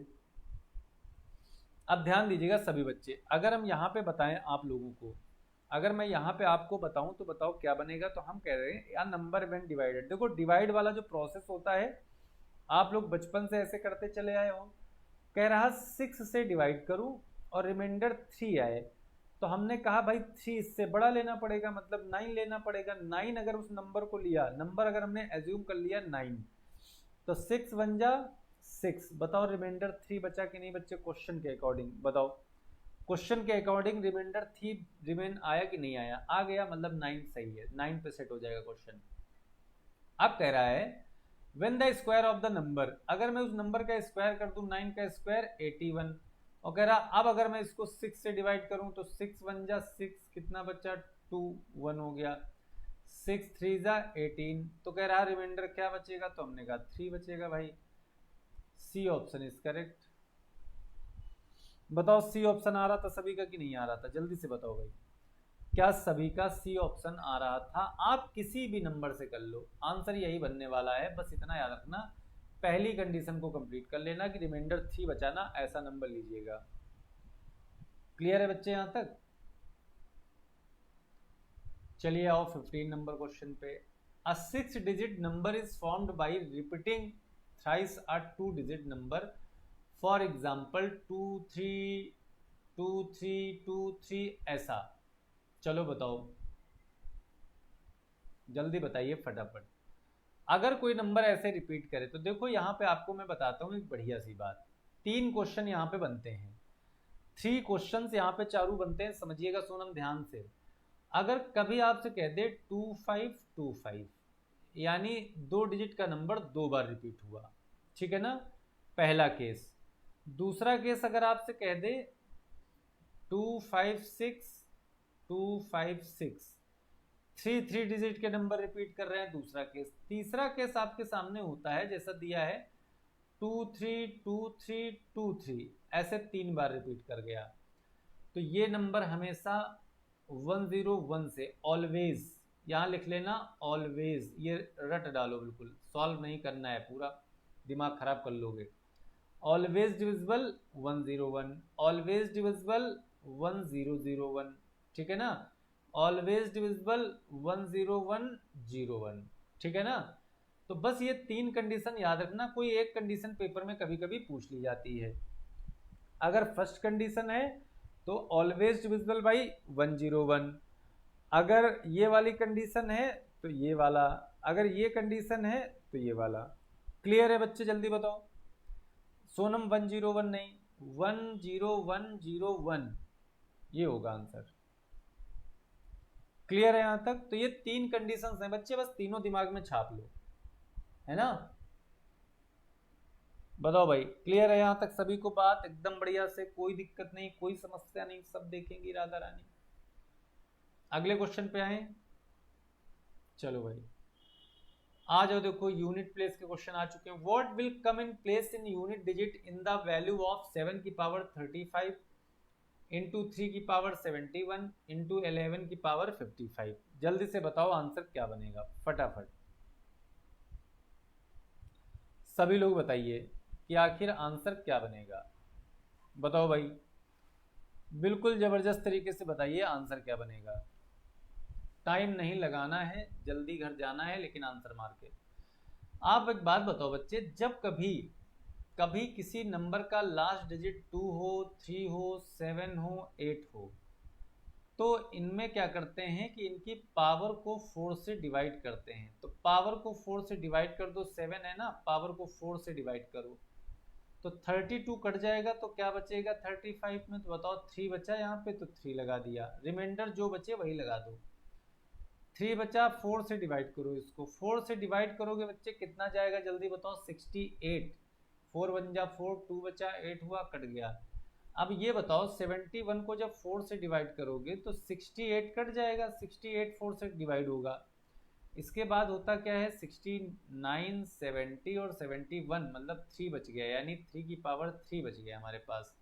अब ध्यान दीजिएगा सभी बच्चे, अगर हम यहाँ पे बताएं आप लोगों को, अगर मैं यहाँ पे आपको बताऊं तो बताओ क्या बनेगा? तो हम कह रहे हैं यार नंबर व्हेन डिवाइडेड। देखो डिवाइड वाला जो प्रोसेस होता है आप लोग बचपन से ऐसे करते चले आए हो। कह रहा 6 से डिवाइड करूं और रिमाइंडर 3 आए, तो हमने कहा भाई 3 इससे बड़ा लेना पड़ेगा, मतलब 9 लेना पड़ेगा। 9 अगर उस नंबर को लिया, नंबर अगर हमने एज्यूम कर लिया 9, तो 6 1 जा 6। बताओ रिमाइंडर 3 बचा कि नहीं बच्चे? क्वेश्चन के अकॉर्डिंग बताओ। क्वेश्चन के अकॉर्डिंग रिमाइंडर 3 रिमेन आया कि नहीं आया? आ गया, मतलब 9 सही है, 9 पे सेट हो जाएगा क्वेश्चन। अब कह रहा है when the square of the number, अगर मैं उस नंबर का स्क्वायर कर दूं, 9 का स्क्वायर 81। और कह रहा अब अगर मैं इसको 6 से डिवाइड करूं तो 6 1 जा 6, कितना बचा? 2 1 हो गया। 6 3 जा 18। तो कह रहा रिमाइंडर क्या बचेगा? तो हमने कहा 3 बचेगा भाई। C option is correct. बताओ सी ऑप्शन आ रहा था सभी का कि नहीं आ रहा था? जल्दी से बताओ भाई, क्या सभी का सी ऑप्शन आ रहा था? आप किसी भी नंबर से कर लो, आंसर यही बनने वाला है। बस इतना याद रखना, पहली कंडीशन को कंप्लीट कर लेना कि रिमाइंडर 3 बचाना, ऐसा नंबर लीजिएगा। क्लियर है बच्चे यहां तक? चलिए आओ 15 नंबर क्वेश्चन पे। अ 6 digit number is formed by repeating thrice a 2 digit number, for example 2 3 2 3 2 3 ऐसा। चलो बताओ, जल्दी बताइए फटाफट। अगर कोई नंबर ऐसे रिपीट करे तो देखो यहाँ पे आपको मैं बताता हूँ एक बढ़िया सी बात। 3 क्वेश्चन यहाँ पे बनते हैं, 3 क्वेश्चन यहाँ पे चारू बनते हैं, समझिएगा सोनम ध्यान से। अगर कभी आपसे कह दे 2525 यानी 2 डिजिट का नंबर 2 बार रिपीट हुआ, ठीक है ना, पहला केस। दूसरा केस अगर आपसे कह दे 256 256 3 डिजिट के नंबर रिपीट कर रहे हैं, दूसरा केस। तीसरा केस आपके सामने होता है जैसा दिया है 232323 ऐसे 3 बार रिपीट कर गया, तो ये नंबर हमेशा 101 से ऑलवेज, यहाँ लिख लेना ऑलवेज, ये रट डालो, बिल्कुल सॉल्व नहीं करना है, पूरा दिमाग खराब कर लोगे। ऑलवेज डिविजिबल 101, ऑलवेज डिविजिबल 1001, ठीक है ना, ऑलवेज डिविजिबल 10101, ठीक है ना। तो बस ये 3 कंडीशन याद रखना, कोई एक कंडीशन पेपर में कभी कभी पूछ ली जाती है। अगर फर्स्ट कंडीशन है तो ऑलवेज डिविजिबल बाई 101, अगर ये वाली कंडीशन है तो ये वाला, अगर ये कंडीशन है तो ये वाला। क्लियर है बच्चे, जल्दी बताओ। सोनम 101 नहीं, 10101 ये होगा आंसर। क्लियर है यहां तक? तो ये 3 कंडीशंस हैं बच्चे, बस तीनों दिमाग में छाप लो, है ना। बताओ भाई, क्लियर है यहां तक सभी को बात? एकदम बढ़िया से, कोई दिक्कत नहीं, कोई समस्या नहीं, सब देखेंगी राधा रानी। अगले क्वेश्चन पे आए, चलो भाई आ जाओ। देखो यूनिट प्लेस के क्वेश्चन आ चुके हैं। What will come in place in unit digit in the value of 7 की पावर 35 इंटू 3 की पावर 71 इंटू 11 की पावर 55। जल्दी से बताओ आंसर क्या बनेगा, फटाफट सभी लोग बताइए कि आखिर आंसर क्या बनेगा। बताओ भाई, बिल्कुल जबरदस्त तरीके से बताइए आंसर क्या बनेगा। टाइम नहीं लगाना है, जल्दी घर जाना है, लेकिन आंसर मार के। आप एक बात बताओ बच्चे, जब कभी कभी किसी नंबर का लास्ट डिजिट 2 हो, 3 हो, 7 हो, 8 हो, तो इनमें क्या करते हैं कि इनकी पावर को 4 से डिवाइड करते हैं। तो पावर को 4 से डिवाइड कर दो, 7 है ना, पावर को 4 से डिवाइड करो तो 32 कट जाएगा, तो क्या बचेगा 35 में? तो बताओ 3 बचा यहाँ पे, तो 3 लगा दिया, रिमाइंडर जो बचे वही लगा दो। 3 बचा, 4 से डिवाइड करो इसको, 4 से डिवाइड करोगे बच्चे कितना जाएगा जल्दी बताओ? 68। 4 बन जा 4, 2 बचा 8 हुआ, कट गया। अब ये बताओ 71 को जब 4 से डिवाइड करोगे तो 68 कट जाएगा, 68 4 से डिवाइड होगा। इसके बाद होता क्या है 69, 70 और 71, मतलब 3 बच गया, यानी 3 की पावर 3 बच गया हमारे पास।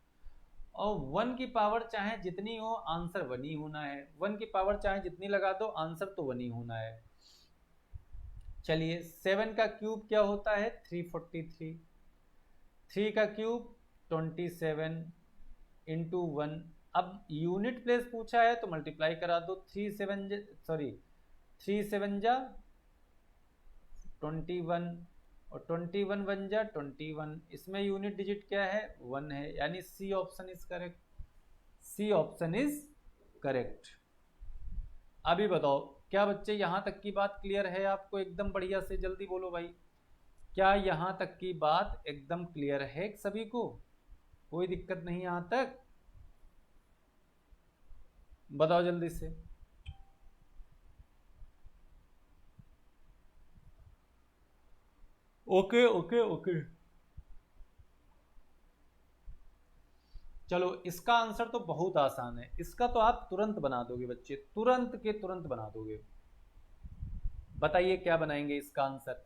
और 1 की पावर चाहे जितनी हो, आंसर 1 ही होना है। 1 की पावर चाहे जितनी लगा दो, आंसर तो 1 ही होना है। चलिए 7 का क्यूब क्या होता है? 343। 3 का क्यूब 27 इंटू 1। अब यूनिट प्लेस पूछा है तो मल्टीप्लाई करा दो, 3 7 जा 21 और 21 बन जा 21। इसमें यूनिट डिजिट क्या है? 1 है, यानी C option is correct. C option is correct. अभी बताओ, क्या बच्चे यहां तक की बात क्लियर है आपको? एकदम बढ़िया से जल्दी बोलो भाई, क्या यहां तक की बात एकदम क्लियर है सभी को? कोई दिक्कत नहीं यहां तक? बताओ जल्दी से। Okay okay okay. चलो इसका आंसर तो बहुत आसान है, इसका तो आप तुरंत बना दोगे बच्चे, तुरंत के तुरंत बना दोगे। बताइए क्या बनाएंगे इसका आंसर?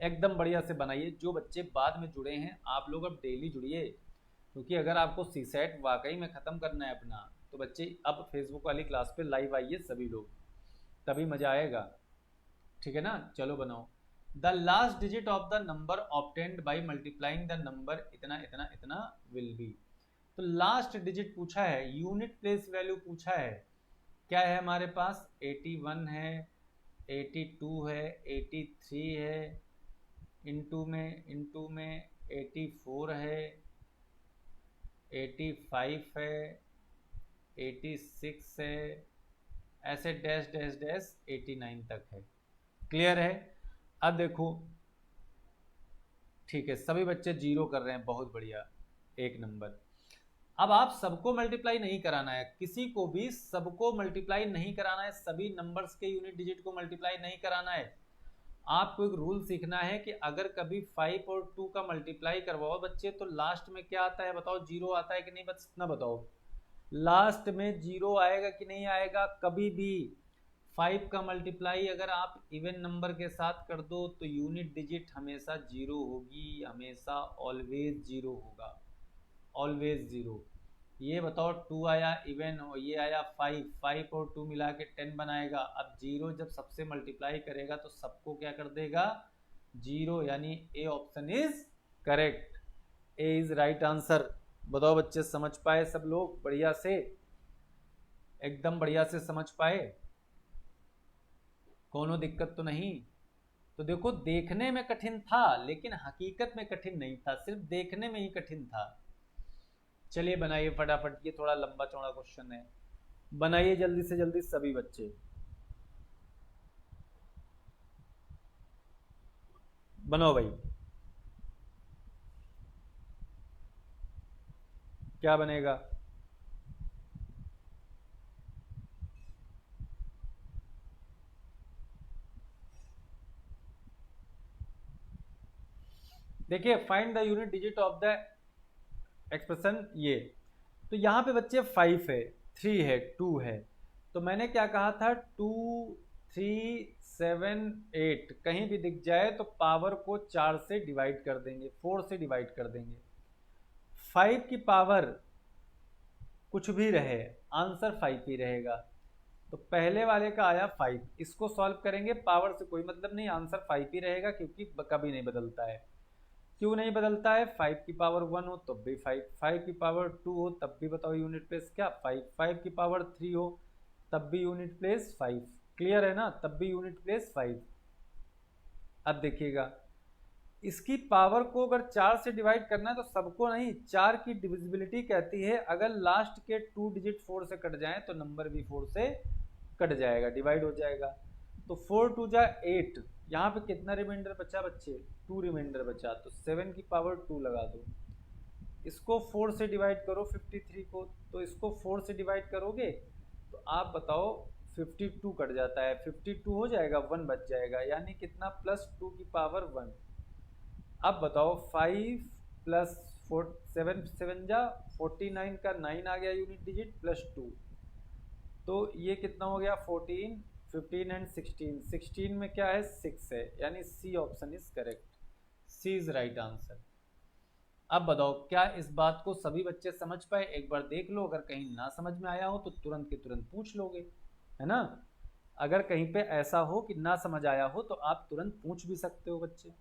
एकदम बढ़िया से बनाइए। जो बच्चे बाद में जुड़े हैं, आप लोग अब डेली जुड़िए, क्योंकि अगर आपको सीसेट वाकई में ख़त्म करना है अपना, तो बच्चे अब फेसबुक वाली क्लास पे लाइव आइए सभी लोग, तभी मज़ा आएगा, ठीक है ना। चलो बनाओ। The last digit of the number obtained by multiplying the number इतना इतना इतना विल बी। तो लास्ट डिजिट पूछा है, यूनिट प्लेस वैल्यू पूछा है, क्या है हमारे पास, 81 है, 82 है, 83 है, इनटू में 84 है, 85 है, 86 है, ऐसे डैश डैश डैश 89 तक है। क्लियर है? अब देखो, ठीक है, सभी बच्चे जीरो कर रहे हैं, बहुत बढ़िया, एक नंबर। अब आप सबको मल्टीप्लाई नहीं कराना है, किसी को भी सबको मल्टीप्लाई नहीं कराना है, सभी नंबर्स के यूनिट डिजिट को मल्टीप्लाई नहीं कराना है। आपको एक रूल सीखना है कि अगर कभी 5 और 2 का मल्टीप्लाई करवाओ बच्चे, तो लास्ट में क्या आता है बताओ, जीरो आता है कि नहीं, बस इतना बताओ, लास्ट में जीरो आएगा कि नहीं आएगा? कभी भी 5 का मल्टीप्लाई अगर आप इवन नंबर के साथ कर दो तो यूनिट डिजिट हमेशा जीरो होगी, हमेशा ऑलवेज जीरो होगा, ऑलवेज जीरो। ये बताओ 2 आया इवन और ये आया 5 और 2 मिला के 10 बनाएगा। अब जीरो जब सबसे मल्टीप्लाई करेगा तो सबको क्या कर देगा, जीरो, यानी A option is correct, A is right answer. बताओ बच्चे, समझ पाए सब लोग बढ़िया से, एकदम बढ़िया से समझ पाए, कोनो दिक्कत तो नहीं? तो देखो, देखने में कठिन था लेकिन हकीकत में कठिन नहीं था, सिर्फ देखने में ही कठिन था। चलिए बनाइए फटाफट, ये थोड़ा लंबा चौड़ा क्वेश्चन है, बनाइए जल्दी से जल्दी सभी बच्चे, बनाओ भाई। क्या बनेगा? देखिए, find the unit digit of the expression, ये तो यहाँ पे बच्चे 5 है, 3 है, 2 है, तो मैंने क्या कहा था, 2 3 7 8 कहीं भी दिख जाए तो पावर को 4 से डिवाइड कर देंगे, 4 से डिवाइड कर देंगे। 5 की पावर कुछ भी रहे, आंसर 5 ही रहेगा। तो पहले वाले का आया 5, इसको सॉल्व करेंगे, पावर से कोई मतलब नहीं, आंसर 5 ही रहेगा क्योंकि कभी नहीं बदलता है। क्यों नहीं बदलता है? 5 की पावर 1 हो तब भी 5, 5 की पावर 2 हो तब भी बताओ यूनिट प्लेस क्या 5, 5 की पावर 3 हो तब भी यूनिट प्लेस 5। क्लियर है ना? तब भी यूनिट प्लेस 5। अब देखिएगा, इसकी पावर को अगर 4 से डिवाइड करना है तो सबको नहीं, 4 की डिविजिबिलिटी कहती है अगर लास्ट के 2 डिजिट 4 से कट जाएं तो नंबर भी 4 से कट जाएगा, डिवाइड हो जाएगा। तो 4 2 जा 8, यहाँ पे कितना रिमाइंडर बचा बच्चे? 2 रिमाइंडर बचा, तो 7 की पावर 2 लगा दो। इसको 4 से डिवाइड करो 53 को, तो इसको 4 से डिवाइड करोगे तो आप बताओ 52 कट जाता है, 52 हो जाएगा, 1 बच जाएगा, यानी कितना, प्लस 2 की पावर 1। अब बताओ 5 प्लस 7 7 जा 49 का 9 आ गया यूनिट डिजिट, प्लस 2, तो ये कितना हो गया 14, 15 एंड 16, 16 में क्या है 6 है, यानी C option is correct, C is right answer. अब बताओ, क्या इस बात को सभी बच्चे समझ पाए? एक बार देख लो, अगर कहीं ना समझ में आया हो तो तुरंत के तुरंत पूछ लोगे, है ना? अगर कहीं पे ऐसा हो कि ना समझ आया हो तो आप तुरंत पूछ भी सकते हो बच्चे।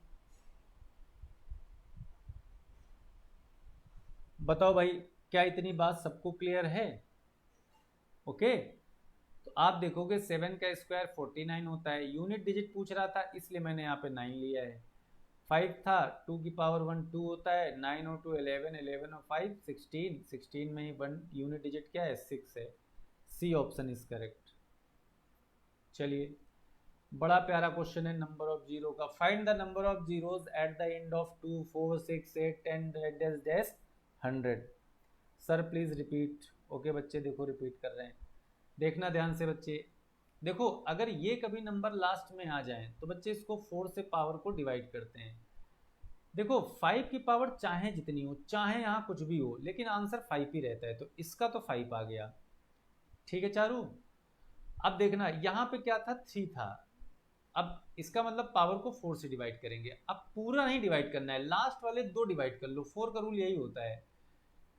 बताओ भाई, क्या इतनी बात सबको क्लियर है? ओके, तो आप देखोगे 7 का स्क्वायर 49 होता है, यूनिट डिजिट पूछ रहा था इसलिए मैंने यहाँ पे 9 लिया है। 5 था, 2 की पावर 1 2 होता है, 9 और 2 11, 11 और 5 16, 16 में ही 1 यूनिट डिजिट क्या है 6 है, सी ऑप्शन इज करेक्ट। चलिए, बड़ा प्यारा क्वेश्चन है नंबर ऑफ जीरो का। Find the number of zeros at the end of 2 4 6 8 10 dash dash 100। Sir please repeat. Okay बच्चे, देखो रिपीट कर रहे हैं, देखना ध्यान से बच्चे। देखो, अगर ये कभी नंबर लास्ट में आ जाए तो बच्चे इसको 4 से पावर को डिवाइड करते हैं। देखो 5 की पावर चाहे जितनी हो, चाहे यहाँ कुछ भी हो, लेकिन आंसर 5 ही रहता है, तो इसका तो 5 आ गया। ठीक है चारू? अब देखना, यहाँ पे क्या था 3 था, अब इसका मतलब पावर को 4 से डिवाइड करेंगे। अब पूरा नहीं डिवाइड करना है, लास्ट वाले 2 डिवाइड कर लो, 4 का रूल यही होता है।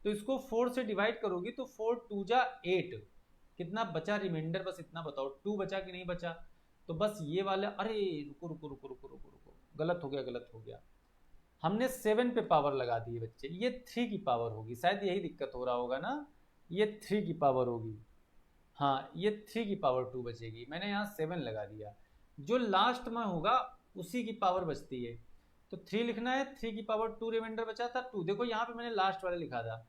तो इसको 4 से डिवाइड करोगी तो 4 2 जा 8, कितना बचा रिमाइंडर, बस इतना बताओ, 2 बचा कि नहीं बचा? तो बस ये वाला, अरे रुको रुको रुको रुको रुको रुको, गलत हो गया गलत हो गया, हमने 7 पे पावर लगा दी है बच्चे, ये 3 की पावर होगी, शायद यही दिक्कत हो रहा होगा ना, ये 3 की पावर होगी, हाँ, ये 3 की पावर 2 बचेगी, मैंने यहाँ 7 लगा दिया, जो लास्ट में होगा उसी की पावर बचती है, तो 3 लिखना है, 3 की पावर 2 रिमाइंडर बचा था 2, देखो यहाँ पे मैंने लास्ट वाला लिखा था।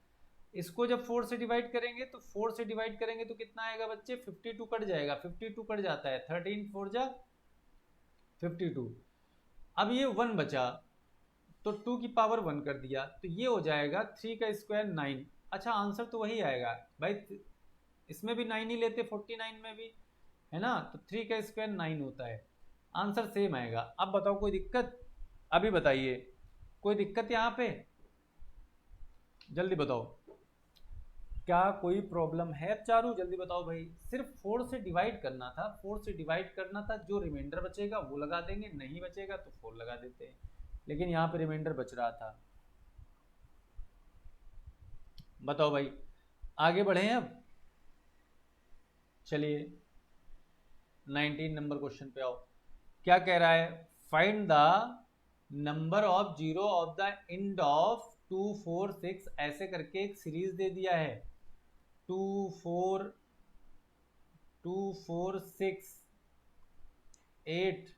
इसको जब 4 से डिवाइड करेंगे तो 4 से डिवाइड करेंगे तो कितना आएगा बच्चे, 52 कट जाएगा, 52 कट जाता है, 13 4 जा 52। अब ये 1 बचा तो 2 की पावर 1 कर दिया, तो ये हो जाएगा 3 का स्क्वायर 9। अच्छा, आंसर तो वही आएगा भाई, इसमें भी 9 ही लेते, 49 में भी, है ना, तो 3 का स्क्वायर 9 होता है, आंसर सेम आएगा। अब बताओ कोई दिक्कत, अभी बताइए कोई दिक्कत यहाँ पे, जल्दी बताओ, क्या कोई प्रॉब्लम है चारू, जल्दी बताओ भाई। सिर्फ 4 से डिवाइड करना था, 4 से डिवाइड करना था, जो रिमाइंडर बचेगा वो लगा देंगे, नहीं बचेगा तो 4 लगा देते हैं, लेकिन यहाँ पे रिमाइंडर बच रहा था। बताओ भाई, आगे बढ़े हैं अब, चलिए 19 नंबर क्वेश्चन पे आओ। क्या कह रहा है, find the number of zero of the end of 2 4 6, ऐसे करके एक सीरीज दे दिया है, 2 4 2 4 6 8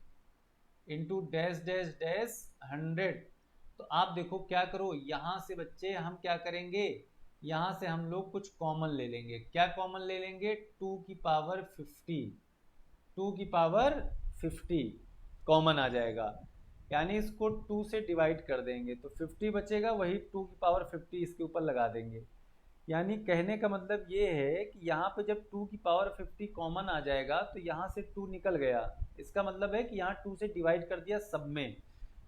इंटू डैश डैश डैश 100। तो आप देखो क्या करो, यहां से बच्चे हम क्या करेंगे, यहां से हम लोग कुछ कॉमन ले लेंगे, क्या कॉमन ले लेंगे, 2 की पावर 50, 2 की पावर 50 कॉमन आ जाएगा, यानी इसको 2 से डिवाइड कर देंगे तो 50 बचेगा, वही 2 की पावर 50 इसके ऊपर लगा देंगे। यानी कहने का मतलब ये है कि यहाँ पे जब 2 की पावर 50 कॉमन आ जाएगा तो यहाँ से 2 निकल गया, इसका मतलब है कि यहाँ 2 से डिवाइड कर दिया सब में,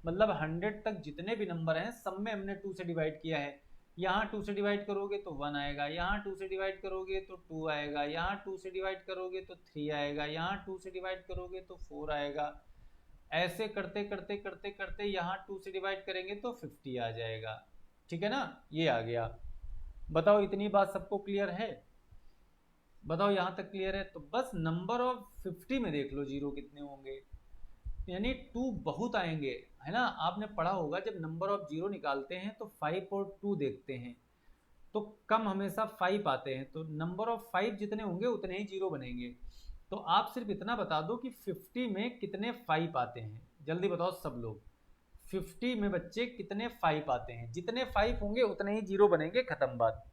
मतलब 100 तक जितने भी नंबर हैं सब में हमने 2 से डिवाइड किया है। यहाँ 2 से डिवाइड करोगे तो 1 आएगा, यहाँ 2 से डिवाइड करोगे तो 2 आएगा, यहाँ 2 से डिवाइड करोगे तो 3 आएगा, यहाँ 2 से डिवाइड करोगे तो 4 आएगा, ऐसे करते करते करते करते यहाँ 2 से डिवाइड करेंगे तो 50 आ जाएगा। ठीक है ना, ये आ गया। बताओ इतनी बात सबको क्लियर है, बताओ यहाँ तक क्लियर है। तो बस नंबर ऑफ 50 में देख लो जीरो कितने होंगे, यानी 2 बहुत आएंगे, है ना। आपने पढ़ा होगा जब नंबर ऑफ जीरो निकालते हैं तो 5 और 2 देखते हैं, तो कम हमेशा 5 आते हैं, तो नंबर ऑफ 5 जितने होंगे उतने ही जीरो बनेंगे। तो आप सिर्फ इतना बता दो कि 50 में कितने 5 आते हैं, जल्दी बताओ सब लोग, 50 में बच्चे कितने 5 आते हैं, जितने 5 होंगे उतने ही जीरो बनेंगे, खत्म बात,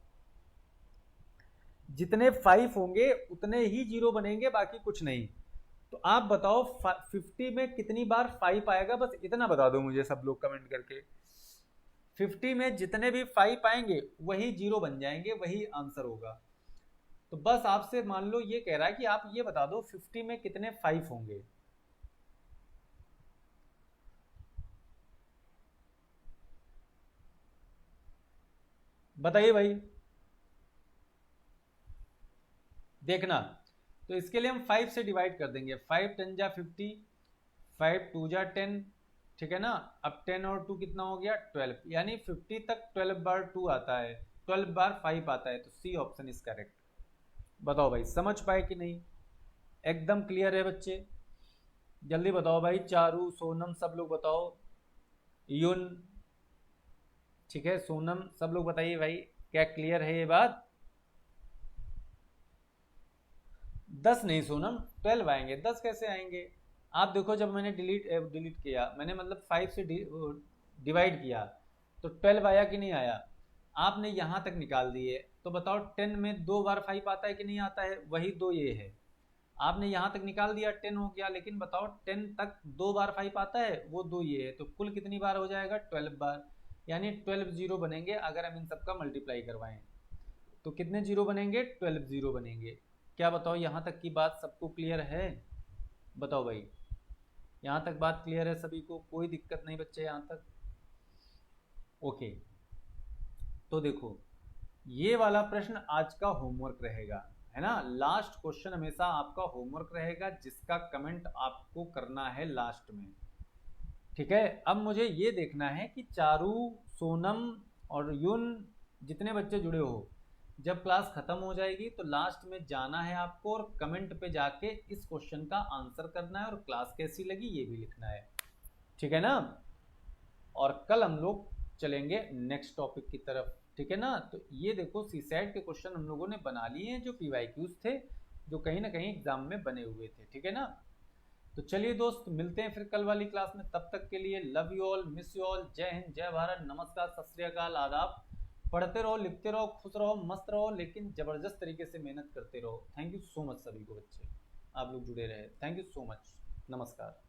जितने 5 होंगे उतने ही जीरो बनेंगे, बाकी कुछ नहीं। तो आप बताओ 50 में कितनी बार 5 आएगा, बस इतना बता दो मुझे सब लोग कमेंट करके। 50 में जितने भी 5 आएंगे वही जीरो बन जाएंगे, वही आंसर होगा। तो बस आपसे मान लो ये कह रहा है कि आप ये बता दो 50 में कितने 5 होंगे। बताइए भाई, देखना। तो इसके लिए हम 5 से डिवाइड कर देंगे, 5 10 जा 50, 5 2 जा 10, ठीक है ना। अब 10 और 2 कितना हो गया 12, यानी 50 तक 12 बार 2 आता है, 12 बार 5 आता है, तो सी ऑप्शन इज करेक्ट। बताओ भाई समझ पाए कि नहीं, एकदम क्लियर है बच्चे, जल्दी बताओ भाई, चारू सोनम सब लोग बताओ, युन, ठीक है, सोनम सब लोग बताइए भाई, क्या क्लियर है ये बात। 10 नहीं सोनम, 12 आएंगे, 10 कैसे आएंगे। आप देखो जब मैंने डिलीट किया, मैंने मतलब 5 से डिवाइड किया तो 12 आया कि नहीं आया, आपने यहाँ तक निकाल दिए, तो बताओ 10 में 2 बार 5 आता है कि नहीं आता है, वही 2 ये है, आपने यहाँ तक निकाल दिया 10 हो गया, लेकिन बताओ 10 तक 2 बार 5 आता है, वो 2 ये है, तो कुल कितनी बार हो जाएगा 12 बार, यानी 12 जीरो बनेंगे अगर हम इन सबका मल्टीप्लाई करवाएं, तो कितने जीरो बनेंगे 12 जीरो बनेंगे। क्या बताओ यहाँ तक की बात सबको क्लियर है, बताओ भाई, यहाँ तक बात क्लियर है सभी को, कोई दिक्कत नहीं बच्चे यहाँ तक, ओके। तो देखो ये वाला प्रश्न आज का होमवर्क रहेगा, है ना, लास्ट क्वेश्चन हमेशा आपका होमवर्क रहेगा, जिसका कमेंट आपको करना है लास्ट में, ठीक है। अब मुझे ये देखना है कि चारू, सोनम और युन जितने बच्चे जुड़े हो, जब क्लास खत्म हो जाएगी तो लास्ट में जाना है आपको और कमेंट पे जाके इस क्वेश्चन का आंसर करना है और क्लास कैसी लगी ये भी लिखना है, ठीक है ना। और कल हम लोग चलेंगे नेक्स्ट टॉपिक की तरफ, ठीक है ना। तो ये देखो सीसैट के क्वेश्चन हम लोगों ने बना लिए हैं, जो पीवाईक्यूज थे जो कहीं ना कहीं एग्जाम में बने हुए थे। ठीक है ना। तो चलिए दोस्त, मिलते हैं फिर कल वाली क्लास में। तब तक के लिए love you all, miss you all, जय हिंद, जय भारत, नमस्कार, सत श्री अकाल, आदाब। पढ़ते रहो, लिखते रहो, खुश रहो, मस्त रहो, लेकिन जबरदस्त तरीके से मेहनत करते रहो। थैंक यू सो मच सभी को बच्चे, आप लोग जुड़े रहे। Thank you so much. नमस्कार।